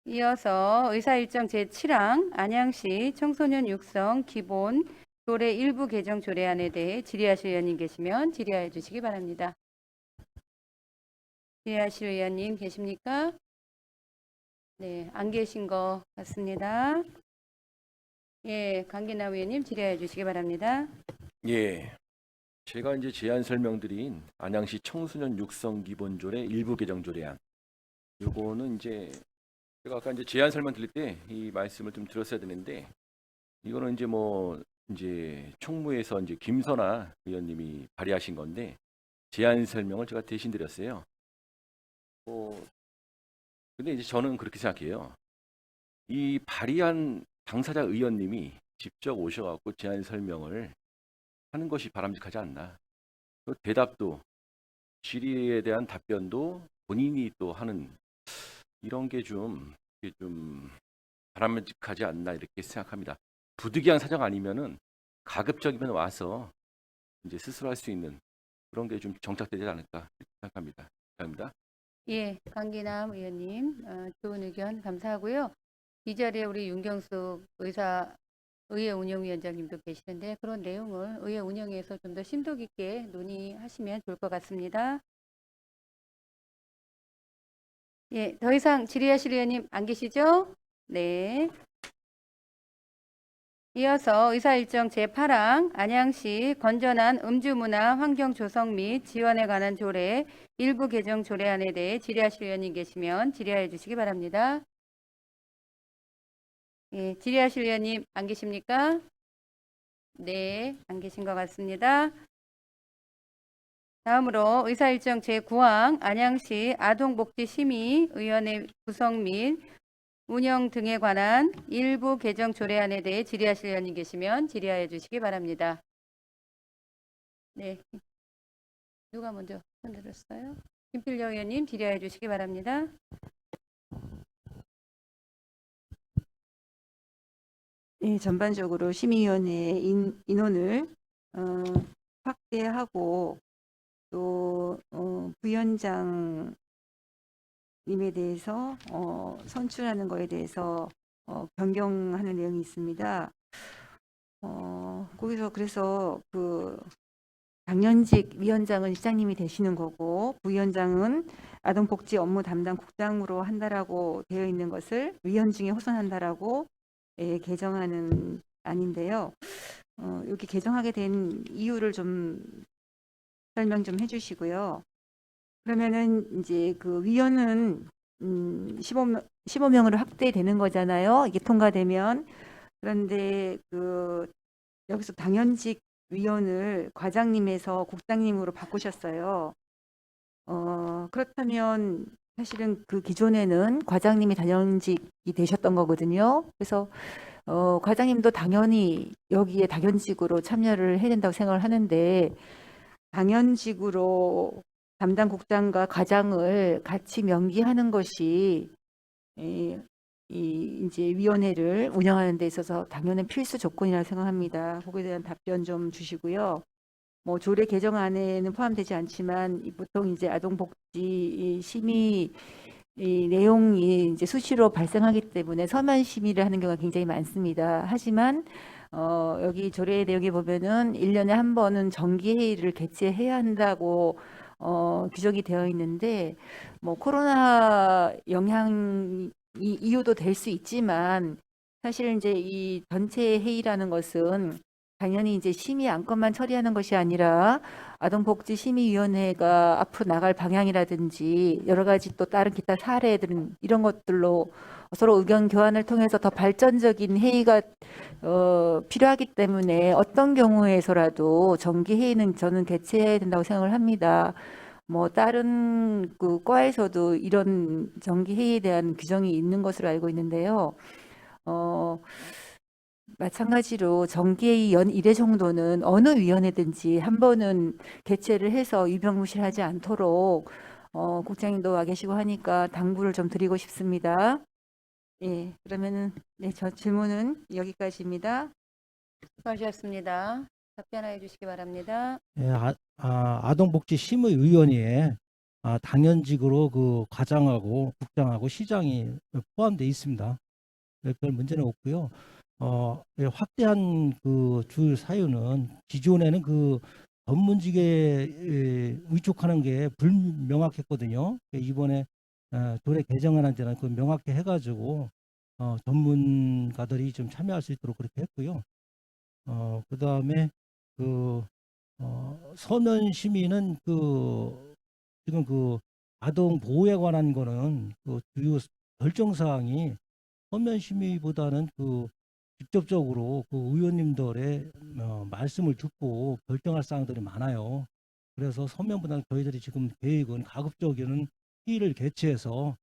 A: 이어서 의사일정 제7항 안양시 청소년 육성 기본 조례 일부 개정 조례안에 대해 질의하실 의원님 계시면 질의하여 주시기 바랍니다. 질의하실 의원님 계십니까? 네, 안 계신 것 같습니다. 예, 강기남 의원님 질의해 주시기 바랍니다.
E: 예. 제가 이제 제안 설명드린 안양시 청소년 육성 기본조례 일부 개정 조례안. 요거는 이제 제가 아까 이제 제안 설명 드릴 때 이 말씀을 좀 드렸어야 되는데 이거는 이제 뭐 이제 총무에서 이제 김선아 의원님이 발의하신 건데 제안 설명을 제가 대신 드렸어요. 근데 이제 저는 그렇게 생각해요. 이 발의한 당사자 의원님이 직접 오셔갖고 제안 설명을 하는 것이 바람직하지 않나. 또 대답도 질의에 대한 답변도 본인이 또 하는 이런 게 좀 바람직하지 않나 이렇게 생각합니다. 부득이한 사정 아니면은 가급적이면 와서 이제 스스로 할 수 있는 그런 게 좀 정착되지 않을까 이렇게 생각합니다. 감사합니다.
A: 예, 강기남 의원님 좋은 의견 감사하고요. 이 자리에 우리 윤경숙 의회 운영위원장님도 계시는데 그런 내용을 의회 운영에서 좀 더 심도 깊게 논의하시면 좋을 것 같습니다. 예, 더 이상 질의하실 의원님 안 계시죠? 네. 이어서 의사일정 제8항 안양시 건전한 음주문화 환경 조성 및 지원에 관한 조례 일부 개정 조례안에 대해 질의하실 의원님 계시면 질의하여 주시기 바랍니다. 예, 질의하실 의원님 안 계십니까? 네, 안 계신 것 같습니다. 다음으로 의사일정 제9항 안양시 아동복지심의위원회 구성 및 운영 등에 관한 일부 개정 조례안에 대해 질의하실 의원님 계시면 질의하여 주시기 바랍니다. 네, 누가 먼저 손 들었어요? 김필려 의원님 질의하여 주시기 바랍니다.
D: 네, 전반적으로 심의위원회 인원을 확대하고 또 부위원장님에 대해서 선출하는 거에 대해서 변경하는 내용이 있습니다. 거기서 그래서 그 당연직 위원장은 시장님이 되시는 거고 부위원장은 아동복지 업무 담당 국장으로 한다라고 되어 있는 것을 위원 중에 호선한다라고 개정하는 안인데요. 여기 개정하게 된 이유를 좀 설명 좀 해주시고요. 그러면은 이제 그 위원은 15명으로 확대되는 거잖아요. 이게 통과되면. 그런데 그 여기서 당연직 위원을 과장님에서 국장님으로 바꾸셨어요. 그렇다면 사실은 그 기존에는 과장님이 당연직이 되셨던 거거든요. 그래서 과장님도 당연히 여기에 당연직으로 참여를 해야 된다고 생각을 하는데 당연직으로 담당 국장과 과장을 같이 명기하는 것이 이제 위원회를 운영하는 데 있어서 당연한 필수 조건이라고 생각합니다. 거기에 대한 답변 좀 주시고요. 뭐 조례 개정안에는 포함되지 않지만 보통 이제 아동복지 심의 이 내용이 이제 수시로 발생하기 때문에 서면 심의를 하는 경우가 굉장히 많습니다. 하지만 여기 조례 내용에 보면은 1년에 한 번은 정기회의를 개최해야 한다고 규정이 되어 있는데 뭐 코로나 영향이 이유도 될 수 있지만 사실 이제 이 전체 회의라는 것은 당연히 이제 심의 안건만 처리하는 것이 아니라 아동복지심의위원회가 앞으로 나갈 방향이라든지 여러 가지 또 다른 기타 사례들은 이런 것들로 서로 의견 교환을 통해서 더 발전적인 회의가 필요하기 때문에 어떤 경우에서라도 정기 회의는 저는 개최해야 된다고 생각을 합니다. 뭐 다른 그 과에서도 이런 정기 회의에 대한 규정이 있는 것으로 알고 있는데요. 마찬가지로 정기회의 연 1회 정도는 어느 위원회든지 한 번은 개최를 해서 유명무실하지 않도록 국장님도 와 계시고 하니까 당부를 좀 드리고 싶습니다. 예, 그러면은 네, 저 질문은 여기까지입니다.
A: 수고하셨습니다. 답변해 주시기 바랍니다.
M: 예, 아동복지심의위원회에 당연직으로 그 과장하고 국장하고 시장이 포함되어 있습니다. 별 문제는 없고요. 예, 확대한 그 주 사유는 기존에는 그 전문직에 위촉하는 게 불명확했거든요. 이번에 조례 개정안한 데는 그 명확히 해가지고 전문가들이 좀 참여할 수 있도록 그렇게 했고요. 그다음에 그 서면 시민은 그 지금 그 아동 보호에 관한 거는 그 주요 결정 사항이 서면 심의보다는 그 직접적으로 그 의원님들의 말씀을 듣고 결정할 사항들이 많아요. 그래서 서면보다는 저희들이 지금 계획은 가급적이면 회의를 개최해서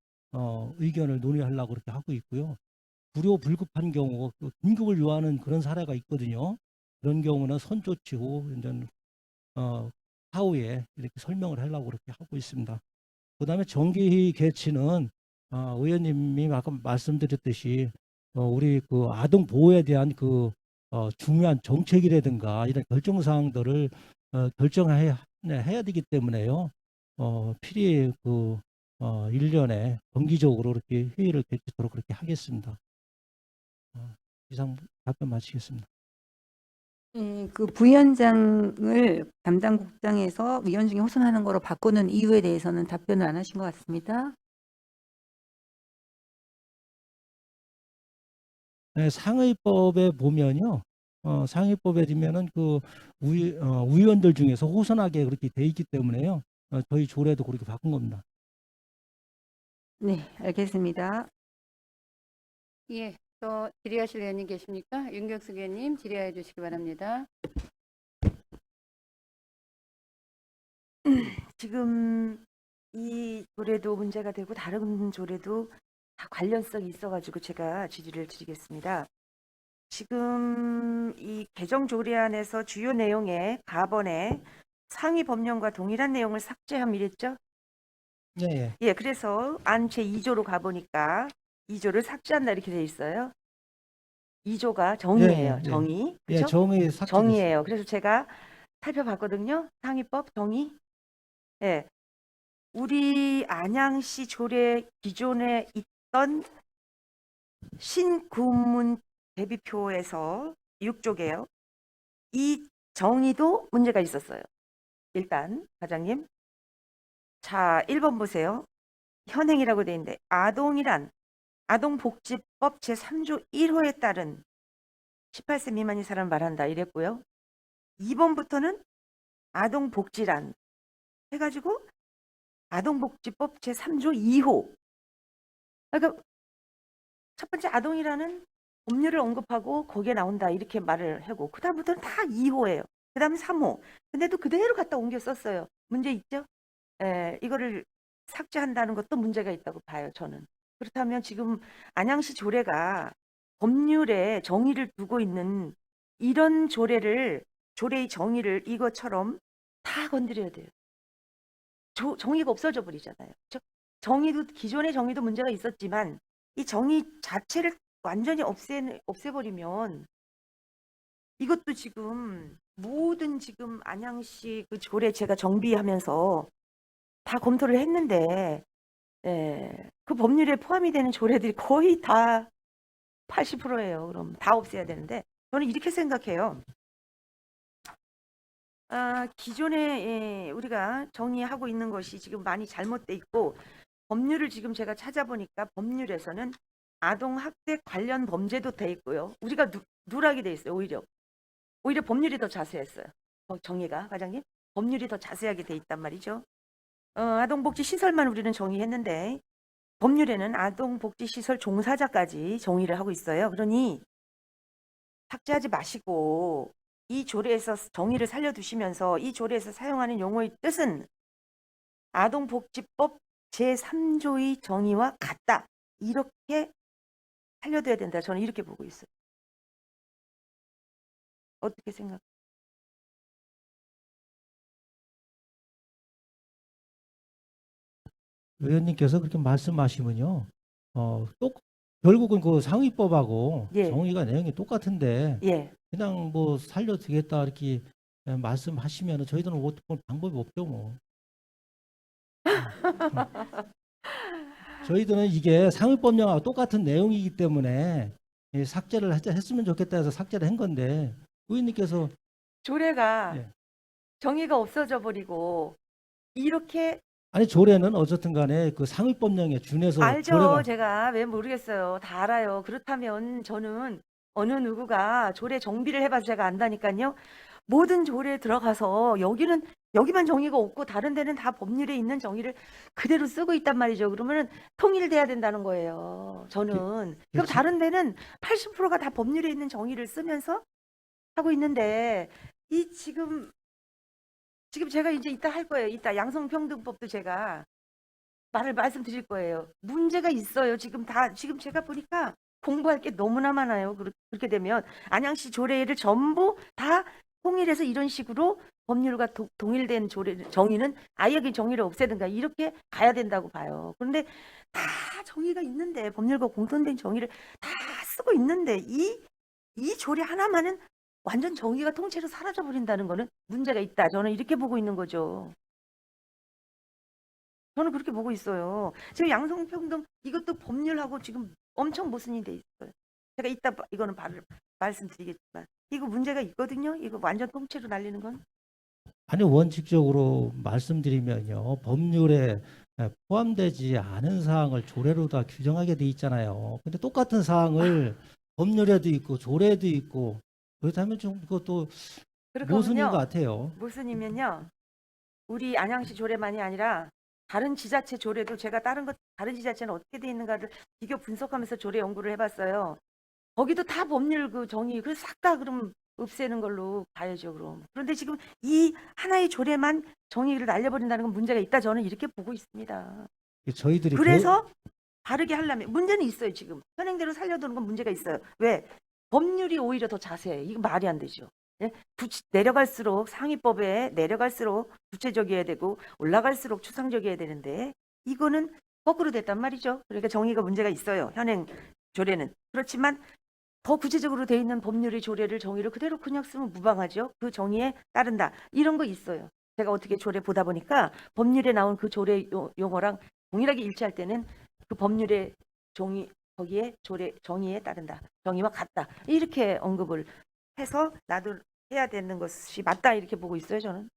M: 의견을 논의하려고 그렇게 하고 있고요. 불효 불급한 경우 그 긴급을 요하는 그런 사례가 있거든요. 그런 경우는 선조치 후 이제 사후에 이렇게 설명을 하려고 그렇게 하고 있습니다. 그다음에 정기회의 개최는 의원님이 아까 말씀드렸듯이 우리 그 아동 보호에 대한 그 중요한 정책이라든가 이런 결정 사항들을 결정해야 해야 되기 때문에요. 필히 그 1년에 정기적으로 이렇게 회의를 개최토록 그렇게 하겠습니다. 이상 답변 마치겠습니다.
D: 그 부위원장을 담당 국장에서 위원 중에 호선하는 거로 바꾸는 이유에 대해서는 답변을 안 하신 것 같습니다.
M: 네, 상의법에 보면요. 상의법에 보면은 그 위원들 중에서 호선하게 그렇게 돼 있기 때문에요. 저희 조례도 그렇게 바꾼 겁니다.
D: 네, 알겠습니다.
A: 예, 또 질의하실 의원님 계십니까? 윤경숙 의원님 질의해 주시기 바랍니다.
C: 지금 이 조례도 문제가 되고 다른 조례도 다 관련성이 있어가지고 제가 질의를 드리겠습니다. 지금 이 개정 조례안에서 주요 내용의 가번에 상위 법령과 동일한 내용을 삭제함 이랬죠?
M: 예, 예.
C: 예, 그래서 안 제2조로 가보니까 2조를 삭제한다 이렇게 돼 있어요. 2조가 정의예요.
M: 예, 예.
C: 정의.
M: 예,
C: 그렇죠?
M: 정의 삭제됐어요.
C: 정의예요. 그래서 제가 살펴봤거든요. 상위법 정의. 예. 우리 안양시 조례 기존에 있던 신구문 대비표에서 6조개요. 이 정의도 문제가 있었어요. 일단 과장님. 자, 1번 보세요. 현행이라고 돼 있는데 아동이란 아동복지법 제3조 1호에 따른 18세 미만인 사람을 말한다 이랬고요. 2번부터는 아동복지란 해가지고 아동복지법 제3조 2호. 그러니까 첫 번째 아동이라는 법률을 언급하고 거기에 나온다 이렇게 말을 하고 그 다음부터는 다 2호예요. 그 다음에 3호. 근데도 그대로 갖다 옮겨 썼어요. 문제 있죠? 이거를 삭제한다는 것도 문제가 있다고 봐요. 저는. 그렇다면 지금 안양시 조례가 법률에 정의를 두고 있는 이런 조례의 정의를 이것처럼 다 건드려야 돼요. 정의가 없어져 버리잖아요. 정의도 기존의 정의도 문제가 있었지만 이 정의 자체를 완전히 없애버리면 이것도 지금 모든 지금 안양시 그 조례 제가 정비하면서 다 검토를 했는데 그 법률에 포함이 되는 조례들이 거의 다 80%예요. 그럼 다 없애야 되는데 저는 이렇게 생각해요. 기존에 우리가 정의하고 있는 것이 지금 많이 잘못돼 있고 법률을 지금 제가 찾아보니까 법률에서는 아동학대 관련 범죄도 돼 있고요. 우리가 누락이 돼 있어요. 오히려 법률이 더 자세했어요. 정의가 과장님 법률이 더 자세하게 돼 있단 말이죠. 아동복지시설만 우리는 정의했는데 법률에는 아동복지시설 종사자까지 정의를 하고 있어요. 그러니 삭제하지 마시고 이 조례에서 정의를 살려두시면서 이 조례에서 사용하는 용어의 뜻은 아동복지법 제3조의 정의와 같다. 이렇게 살려둬야 된다. 저는 이렇게 보고 있어요. 어떻게 생각해요?
M: 의원님께서 그렇게 말씀하시면요, 결국은 그 상위법하고
C: 예.
M: 정의가 내용이 똑같은데
C: 예.
M: 그냥 뭐 살려두겠다 이렇게 말씀하시면 저희들은 어떻게 방법이 없죠 뭐. 저희들은 이게 상위법령하고 똑같은 내용이기 때문에 삭제를 했으면 좋겠다 해서 삭제를 한 건데 의원님께서
C: 조례가
M: 예.
C: 정의가 없어져 버리고 이렇게
M: 아니 조례는 어쨌든 간에 그 상위법령에 준해서
C: 알죠.
M: 조례가
C: 제가 왜 모르겠어요. 다 알아요. 그렇다면 저는 어느 누구가 조례 정비를 해봐서 제가 안다니까요. 모든 조례에 들어가서 여기만 정의가 없고 다른 데는 다 법률에 있는 정의를 그대로 쓰고 있단 말이죠. 그러면은 통일돼야 된다는 거예요. 저는. 그럼
M: 그렇지.
C: 다른 데는 80%가 다 법률에 있는 정의를 쓰면서 하고 있는데 이 지금 제가 이제 이따 할 거예요. 이따 양성평등법도 제가 말씀드릴 거예요. 문제가 있어요. 지금 제가 보니까 공부할 게 너무나 많아요. 그렇게 되면 안양시 조례를 전부 다 통일해서 이런 식으로 법률과 동일된 정의는 아예 그 정의를 없애든가 이렇게 가야 된다고 봐요. 그런데 다 정의가 있는데 법률과 공통된 정의를 다 쓰고 있는데 이 조례 하나만은 완전 정의가 통째로 사라져 버린다는 거는 문제가 있다. 저는 이렇게 보고 있는 거죠. 저는 그렇게 보고 있어요. 지금 양성평등 이것도 법률하고 지금 엄청 모순이 돼 있어요. 제가 이따 이거는 말씀드리겠지만 이거 문제가 있거든요. 이거 완전 통째로 날리는 건.
M: 아니 원칙적으로 말씀드리면요 법률에 포함되지 않은 사항을 조례로 다 규정하게 돼 있잖아요. 근데 똑같은 사항을 법률에도 있고 조례에도 있고 그렇다면 좀 그것도 모순인 것 같아요.
C: 모순이면요. 우리 안양시 조례만이 아니라 다른 지자체 조례도 제가 다른 지자체는 어떻게 돼 있는가를 비교 분석하면서 조례 연구를 해봤어요. 거기도 다 법률 그 정의 그래서 싹 다 그럼 없애는 걸로 봐야죠 그럼. 그런데 지금 이 하나의 조례만 정의를 날려버린다는 건 문제가 있다. 저는 이렇게 보고 있습니다.
M: 저희들이
C: 그래서 바르게 하려면 문제는 있어요. 지금 현행대로 살려두는 건 문제가 있어요. 왜? 법률이 오히려 더 자세해요. 이거 말이 안 되죠. 예? 내려갈수록 상위법에 내려갈수록 구체적이어야 되고 올라갈수록 추상적이어야 되는데 이거는 거꾸로 됐단 말이죠. 그러니까 정의가 문제가 있어요. 현행 조례는. 그렇지만 더 구체적으로 돼 있는 법률의 조례를 정의를 그대로 그냥 쓰면 무방하죠. 그 정의에 따른다. 이런 거 있어요. 제가 어떻게 조례 보다 보니까 법률에 나온 그 조례 용어랑 동일하게 일치할 때는 그 법률의 거기에 조례 정의에 따른다. 정의와 같다. 이렇게 언급을 해서 나도 해야 되는 것이 맞다 이렇게 보고 있어요. 저는.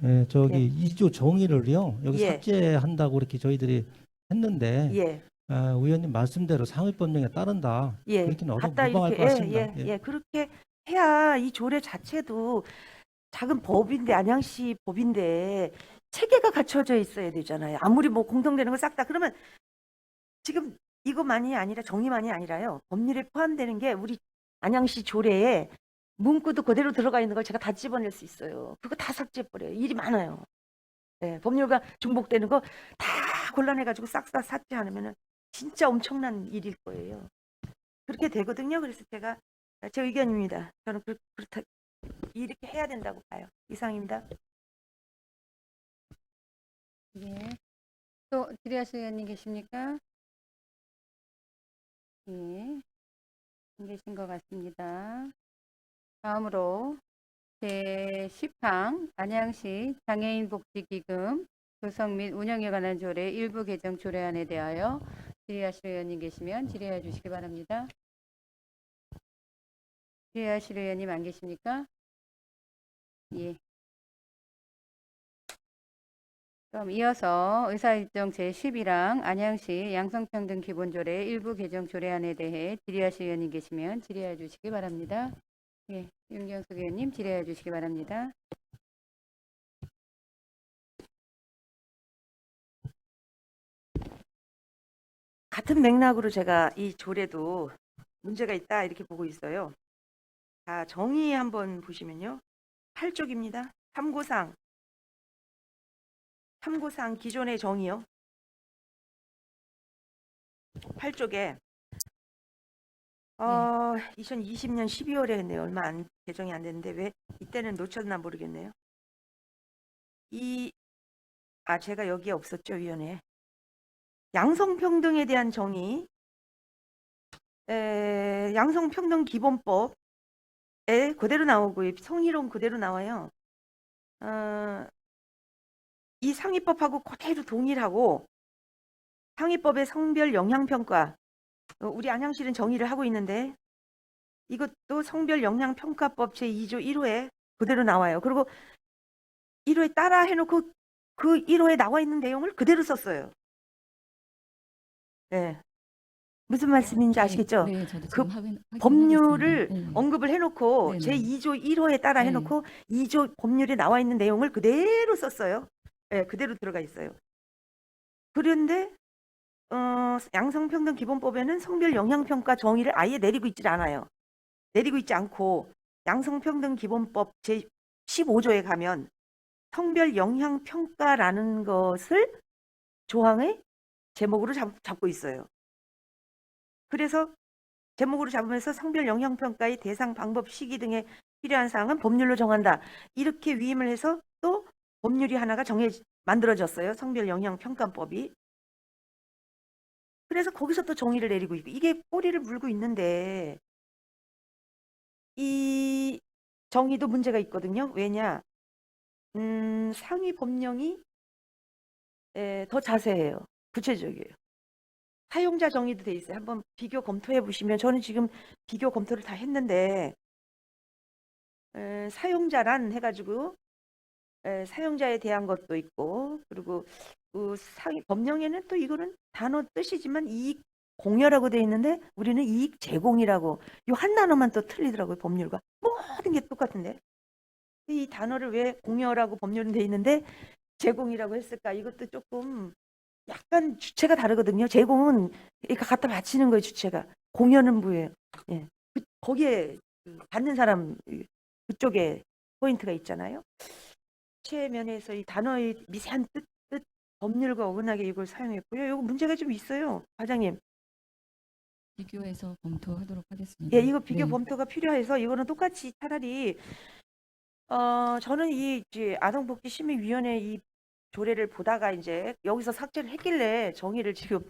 M: 예, 저기
C: 예.
M: 2조 정의를요 여기
C: 예.
M: 삭제한다고 이렇게 저희들이 했는데
C: 예.
M: 의원님 말씀대로 상위법령에 따른다.
C: 예.
M: 그렇게는 얻어
C: 같다
M: 무방할
C: 이렇게
M: 것 같습니다.
C: 예. 그렇게 해야 이 조례 자체도 작은 법인데 안양시 법인데 체계가 갖춰져 있어야 되잖아요. 아무리 뭐 공통되는 거 싹 다 그러면 지금 이것만이 아니라 정의만이 아니라요. 법률에 포함되는 게 우리 안양시 조례에 문구도 그대로 들어가 있는 걸 제가 다 집어낼 수 있어요. 그거 다 삭제해버려요. 일이 많아요. 네, 법률과 중복되는 거 다 골라내가지고 싹 다 삭제 않으면 진짜 엄청난 일일 거예요. 그렇게 되거든요. 그래서 제 의견입니다. 저는 그렇다 이렇게 해야 된다고 봐요. 이상입니다.
A: 네. 또 지리하실 의원님 계십니까? 예. 안 계신 것 같습니다. 다음으로 제10항 안양시 장애인복지기금 조성 및 운영에 관한 조례 일부 개정 조례안에 대하여 질의하실 의원님 계시면 질의해 주시기 바랍니다. 질의하실 의원님 안 계십니까? 예. 그럼 이어서 의사일정 제11항 안양시 양성평등 기본조례 일부 개정 조례안에 대해 질의하실 의원님 계시면 질의해 주시기 바랍니다. 예, 윤경숙 의원님 질의해 주시기 바랍니다.
C: 같은 맥락으로 제가 이 조례도 문제가 있다 이렇게 보고 있어요. 자, 정의 한번 보시면요. 8쪽입니다. 참고사항 기존의 정의요. 8쪽에 2020년 12월에 했네요. 얼마 개정이 안 됐는데 왜 이때는 놓쳤나 모르겠네요. 이 제가 여기에 없었죠, 위원회. 양성평등에 대한 정의, 양성평등 기본법에 그대로 나오고 성희롱 그대로 나와요. 이 상위법하고 그대로 동일하고 상위법의 성별 영향평가, 우리 안양시는 정의를 하고 있는데 이것도 성별 영향평가법 제2조 1호에 그대로 나와요. 그리고 1호에 따라 해놓고 그 1호에 나와 있는 내용을 그대로 썼어요. 네. 무슨 말씀인지 아시겠죠?
I: 네, 저도
C: 그
I: 지금 확인하겠습니다.
C: 법률을
I: 네.
C: 언급을 해놓고
I: 네네.
C: 제2조 1호에 따라
I: 네.
C: 해놓고 2조 법률에 나와 있는 내용을 그대로 썼어요. 네, 그대로 들어가 있어요. 그런데 양성평등 기본법에는 성별 영향평가 정의를 아예 내리고 있지 않아요. 내리고 있지 않고 양성평등 기본법 제15조에 가면 성별 영향평가라는 것을 조항의 제목으로 잡고 있어요. 그래서 제목으로 잡으면서 성별 영향평가의 대상, 방법, 시기 등에 필요한 사항은 법률로 정한다. 이렇게 위임을 해서 또 법률이 하나가 만들어졌어요. 성별 영향평가법이. 그래서 거기서 또 정의를 내리고 있고 이게 꼬리를 물고 있는데 이 정의도 문제가 있거든요. 왜냐? 상위 법령이 더 자세해요. 구체적이에요. 사용자 정의도 돼 있어요. 한번 비교 검토해 보시면 저는 지금 비교 검토를 다 했는데 사용자란 해가지고 사용자에 대한 것도 있고 그리고 그 상위 법령에는 또 이거는 단어 뜻이지만 이익 공여라고 돼 있는데 우리는 이익 제공이라고 이 한 단어만 또 틀리더라고요. 법률과 모든 게 똑같은데 이 단어를 왜 공여라고 법률은 돼 있는데 제공이라고 했을까? 이것도 조금 약간 주체가 다르거든요. 제공은 그러니까 갖다 바치는 거예요. 주체가. 공여는 뭐예요? 예. 거기에 받는 사람 그쪽에 포인트가 있잖아요. 주체면에서 이 단어의 미세한 뜻 법률과 어긋나게 이걸 사용했고요. 이거 문제가 좀 있어요. 과장님.
I: 비교해서 검토하도록 하겠습니다.
C: 예, 이거 비교
I: 네.
C: 검토가 필요해서 이거는 똑같이 차라리 저는 이 아동복지심의위원회 이 조례를 보다가 이제 여기서 삭제를 했길래 정의를 지금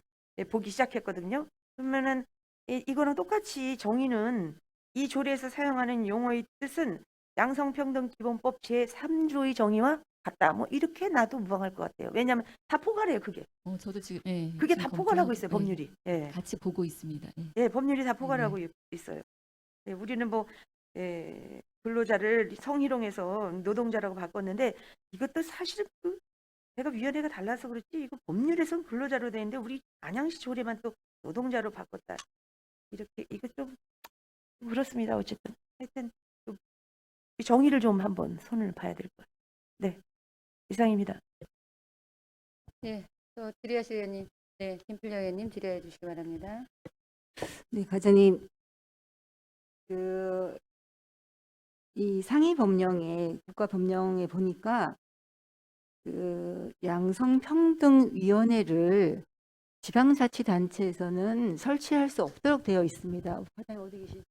C: 보기 시작했거든요. 그러면은 이거랑 똑같이 정의는 이 조례에서 사용하는 용어의 뜻은 양성평등기본법 제3조의 정의와 같다. 뭐 이렇게 놔도 무방할 것 같아요. 왜냐하면 다 포괄해요. 그게.
I: 저도 지금 예,
C: 그게
I: 지금
C: 다 포괄하고
I: 검토하고,
C: 있어요.
I: 예,
C: 법률이. 예.
I: 같이 보고 있습니다. 예.
C: 예, 법률이 다 포괄하고 있어요. 예, 우리는 뭐 근로자를 성희롱해서 노동자라고 바꿨는데 이것도 사실은 제가 위원회가 달라서 그렇지 이거 법률에서는 근로자로 돼 있는데 우리 안양시 조례만 또 노동자로 바꿨다. 이렇게 이거 좀 그렇습니다. 어쨌든 하여튼 이 정의를 좀 한번 손을 봐야 될 것 같아요. 네, 이상입니다.
A: 네, 또 질의하실 의원님, 네, 김필려 의원님 질의해 주시기 바랍니다.
D: 네, 과장님. 이 상위 법령에 국가 법령에 보니까 양성평등위원회를 지방자치단체에서는 설치할 수 없도록 되어 있습니다. 과장님 어디 계시지?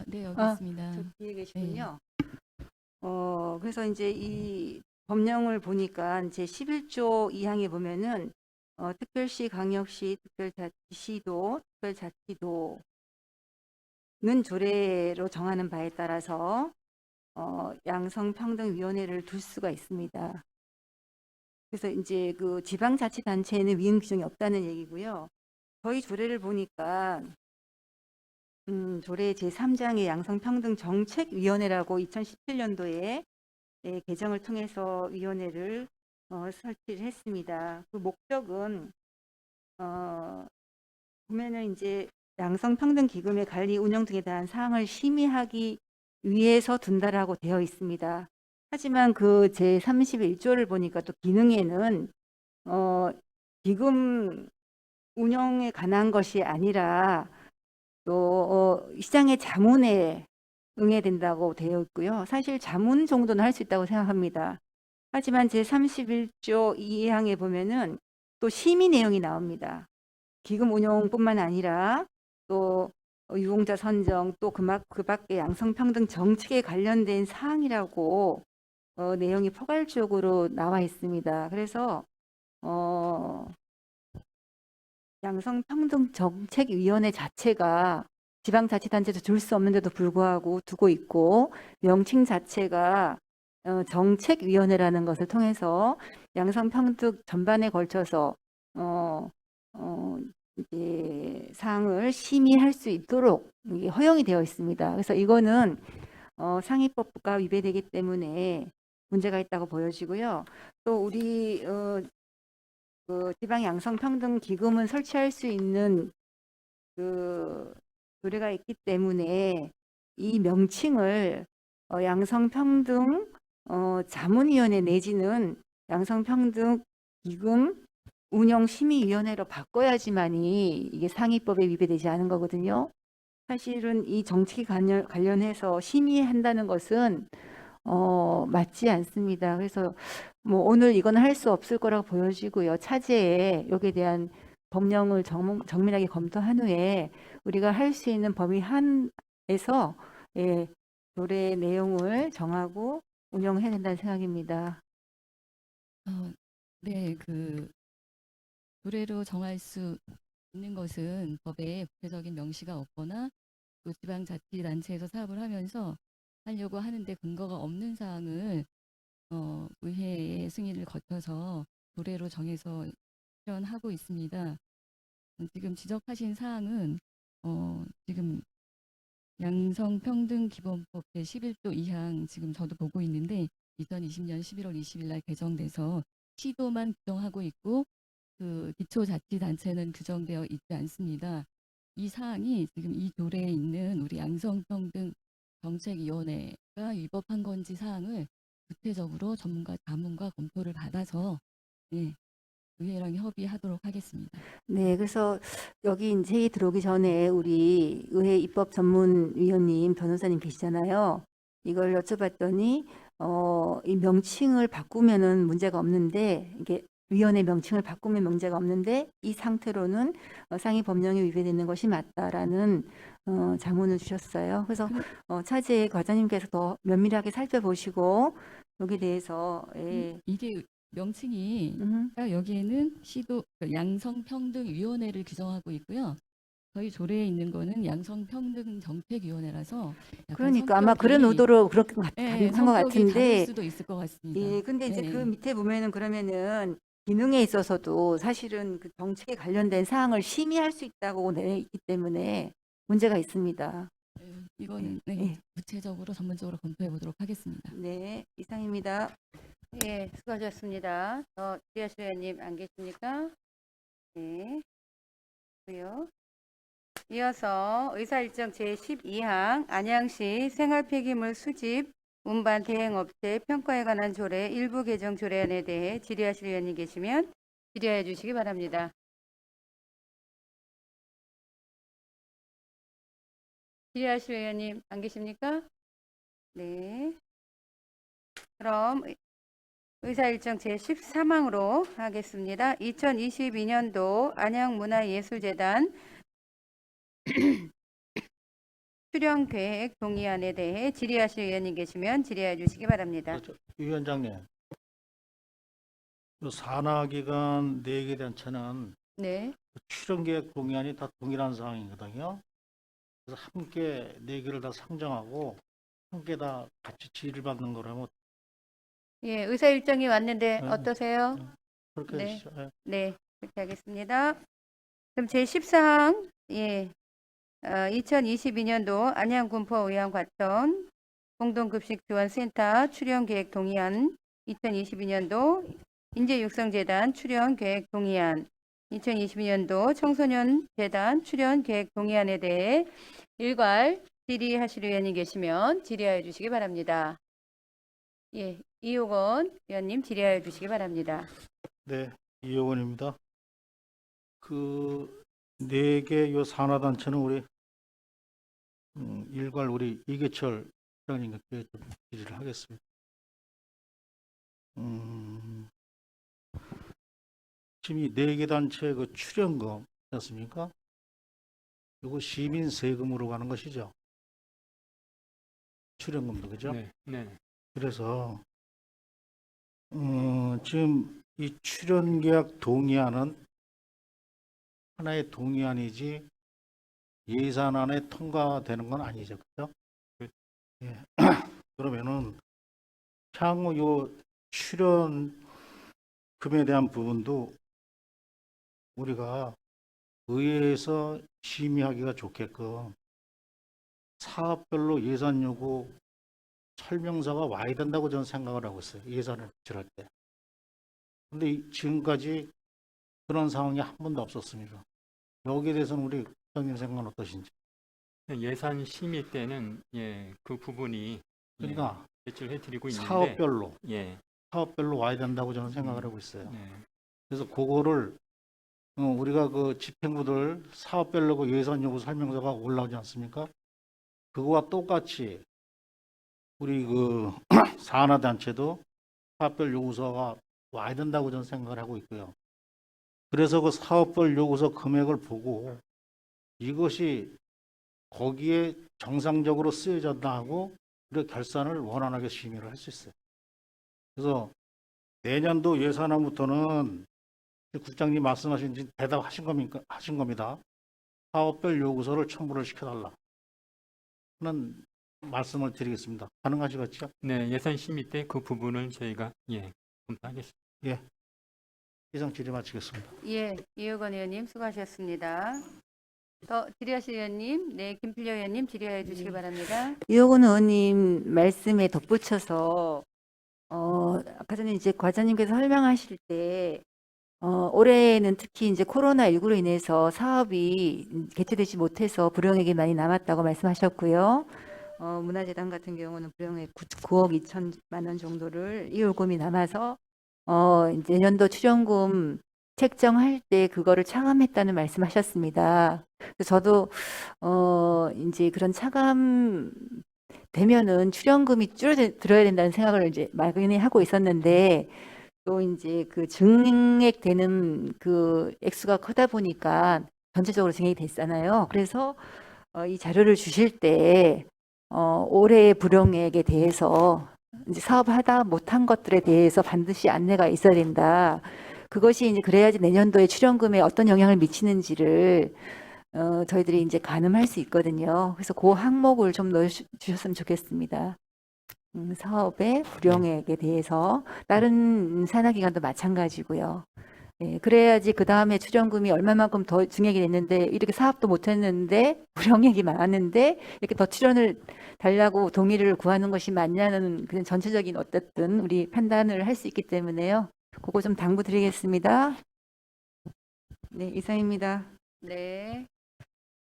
I: 네, 여기 있습니다.
D: 저 뒤에 계시군요. 그래서 이제 이 법령을 보니까 제 11조 2항에 보면은 특별시, 강역시, 특별자치시도, 특별자치도는 조례로 정하는 바에 따라서 양성평등위원회를 둘 수가 있습니다. 그래서 이제 그 지방자치단체에는 위임 규정이 없다는 얘기고요. 저희 조례를 보니까 조례 제3장의 양성평등정책위원회라고 2017년도에 개정을 통해서 위원회를 설치를 했습니다. 그 목적은 보면은 이제 양성평등기금의 관리 운영 등에 대한 사항을 심의하기 위해서 둔다라고 되어 있습니다. 하지만 그 제31조를 보니까 또 기능에는 기금 운영에 관한 것이 아니라 또 시장의 자문에 응해야 된다고 되어 있고요. 사실 자문 정도는 할 수 있다고 생각합니다. 하지만 제31조 2항에 보면은 또 심의 내용이 나옵니다. 기금 운용뿐만 아니라 또 유공자 선정 또 그 밖에 양성평등 정책에 관련된 사항이라고 내용이 포괄적으로 나와 있습니다. 그래서 양성평등정책위원회 자체가 지방자치단체에서 줄 수 없는데도 불구하고 두고 있고, 명칭 자체가 정책위원회라는 것을 통해서 양성평등 전반에 걸쳐서 이제 사항을 심의할 수 있도록 이게 허용이 되어 있습니다. 그래서 이거는 상위법과 위배되기 때문에 문제가 있다고 보여지고요. 또 우리 그 지방 양성평등 기금은 설치할 수 있는 그 조례가 있기 때문에 이 명칭을 양성평등 자문위원회 내지는 양성평등 기금 운영심의위원회로 바꿔야지만이 이게 상위법에 위배되지 않은 거거든요. 사실은 이 정책에 관련해서 심의한다는 것은 맞지 않습니다. 그래서 뭐 오늘 이건 할 수 없을 거라고 보여지고요. 차제에 여기에 대한 법령을 정밀하게 검토한 후에 우리가 할 수 있는 범위 한에서 조례 내용을 정하고 운영해야 된다는 생각입니다.
I: 네, 그 조례로 정할 수 있는 것은 법에 구체적인 명시가 없거나 또 지방자치단체에서 사업을 하면서 하려고 하는데 근거가 없는 사항을 의회의 승인을 거쳐서 조례로 정해서 실현하고 있습니다. 지금 지적하신 사항은 지금 양성평등기본법 제11조 2항 지금 저도 보고 있는데 2020년 11월 20일 날 개정돼서 시도만 규정하고 있고 그 기초자치단체는 규정되어 있지 않습니다. 이 사항이 지금 이 조례에 있는 우리 양성평등 정책위원회가 위법한 건지 사항을 구체적으로 전문가 자문과 검토를 받아서 의회랑 협의하도록 하겠습니다.
D: 네, 그래서 여기 이제 회의 들어오기 전에 우리 의회 입법 전문위원님 변호사님 계시잖아요. 이걸 여쭤봤더니 이 명칭을 바꾸면은 문제가 없는데 이게 위원회 명칭을 바꾸면 문제가 없는데 이 상태로는 상위 법령에 위배되는 것이 맞다라는 자문을 주셨어요. 그래서 차제 과장님께서 더 면밀하게 살펴보시고 여기에 대해서
I: 이게 명칭이 여기에는 양성평등위원회를 규정하고 있고요. 저희 조례에 있는 거는 양성평등정책위원회라서
D: 그러니까 아마 그런 의도로 그렇게 한 것 같은데
I: 다를 수도 있을 것 같습니다.
D: 예, 근데 이제 그 밑에 보면은 그러면은 기능에 있어서도 사실은 그 정책에 관련된 사항을 심의할 수 있다고 되어 있기 때문에 문제가 있습니다.
I: 이거는 구체적으로 전문적으로 검토해 보도록 하겠습니다.
D: 네, 이상입니다.
A: 예, 수고하셨습니다. 지하실 의원님 안 계십니까? 네. 그리고요. 이어서 의사일정 제12항 안양시 생활폐기물 수집 운반 대행업체 평가에 관한 조례 일부 개정 조례안에 대해 질의하실 의원님 계시면 질의해 주시기 바랍니다. 질의하실 의원님 안 계십니까? 네. 그럼 의사일정 제13항으로 하겠습니다. 2022년도 안양문화예술재단 수령계획 동의안에 대해 질의하실 의원님 계시면 질의해 주시기 바랍니다.
G: 위원장님, 요 산하기관 4개 단체는
A: 네.
G: 출연계획 동의안이 다 동일한 사항이거든요. 그래서 함께 4개를 다 상정하고 함께 다 같이 지휘를 받는 거라면
A: 예, 의사일정이 왔는데
G: 네.
A: 어떠세요?
G: 그렇게
A: 네.
G: 해주시죠. 네.
A: 네, 그렇게 하겠습니다. 그럼 제14항, 2022년도 안양군포의왕과천 공동급식지원센터 출연계획 동의안, 2022년도 인재육성재단 출연계획 동의안, 2022년도 청소년재단 출연계획 동의안에 대해 일괄 질의하실 의원님 계시면 질의하여 주시기 바랍니다. 예, 이호건 의원님 질의하여 주시기 바랍니다.
G: 네, 이효원입니다. 그 4개 요 산하단체는 우리 일괄 우리 이계철 회장님께 좀 질의를 하겠습니다. 지금 이 4개 단체 그 출연금 않습니까? 이거 시민 세금으로 가는 것이죠. 출연금도 그죠?
N: 네.
G: 그래서 지금
N: 이 출연계약 동의안은 하나의 동의안이지 예산안에 통과되는 건 아니죠, 그렇죠? 예. 그러면은 향후 요 출연금에 대한 부분도 우리가 의회에서 심의하기가 좋게끔 사업별로 예산 요구 설명서가 와야 된다고 저는 생각을 하고 있어요. 예산을 지출할 때. 근데 지금까지 그런 상황이 한 번도 없었습니다. 여기에 대해서는 우리 국장님 생각은 어떠신지?
O: 예산 심의 때는 그 부분이
N: 그러니까
O: 제출해드리고 있는데
N: 사업별로 와야 된다고 저는 생각을 하고 있어요.
O: 네.
N: 그래서 그거를 우리가 그 집행부들 사업별로 그 예산 요구 설명서가 올라오지 않습니까? 그거와 똑같이 우리 그 산하단체도 사업별 요구서가 와야 된다고 저는 생각을 하고 있고요. 그래서 그 사업별 요구서 금액을 보고 이것이 거기에 정상적으로 쓰여졌나 하고 우리가 결산을 원활하게 심의를 할 수 있어요. 그래서 내년도 예산안부터는 국장님 말씀하신 대답하신 겁니다. 사업별 요구서를 첨부를 시켜달라 하는 말씀을 드리겠습니다. 가능하시겠죠?
O: 네, 예산 심의 때 그 부분을 저희가 검토하겠습니다.
N: 예. 이상 질의 마치겠습니다.
A: 예, 이효건 의원님 수고하셨습니다. 더 질의하실 의원님, 네, 김필려 의원님 질의해 주시기 바랍니다.
D: 이호건 의원님 말씀에 덧붙여서 아까 전에 이제 과장님께서 설명하실 때 올해는 특히 이제 코로나19로 인해서 사업이 개최되지 못해서 불용액이 많이 남았다고 말씀하셨고요. 문화재단 같은 경우는 불용액 9억 2천만 원 정도를 이월금이 남아서 이제 내년도 출연금 책정할 때 그거를 차감했다는 말씀하셨습니다. 그래서 저도 이제 그런 차감 되면은 출연금이 줄어들어야 된다는 생각을 이제 막연히 하고 있었는데 또 이제 그 증액되는 그 액수가 크다 보니까 전체적으로 증액이 됐잖아요. 그래서 이 자료를 주실 때 올해의 불용액에 대해서 이제 사업을 하다 못한 것들에 대해서 반드시 안내가 있어야 된다. 그것이 이제 그래야지 내년도에 출연금에 어떤 영향을 미치는지를 저희들이 이제 가늠할 수 있거든요. 그래서 그 항목을 좀 넣어주셨으면 좋겠습니다. 사업의 불용액에 대해서 다른 산하기관도 마찬가지고요. 예, 그래야지 그 다음에 출연금이 얼마만큼 더 증액이 됐는데 이렇게 사업도 못했는데 불용액이 많은데 이렇게 더 출연을 달라고 동의를 구하는 것이 맞냐는 그런 전체적인 어쨌든 우리 판단을 할 수 있기 때문에요. 그거 좀 당부드리겠습니다. 네, 이상입니다.
A: 네,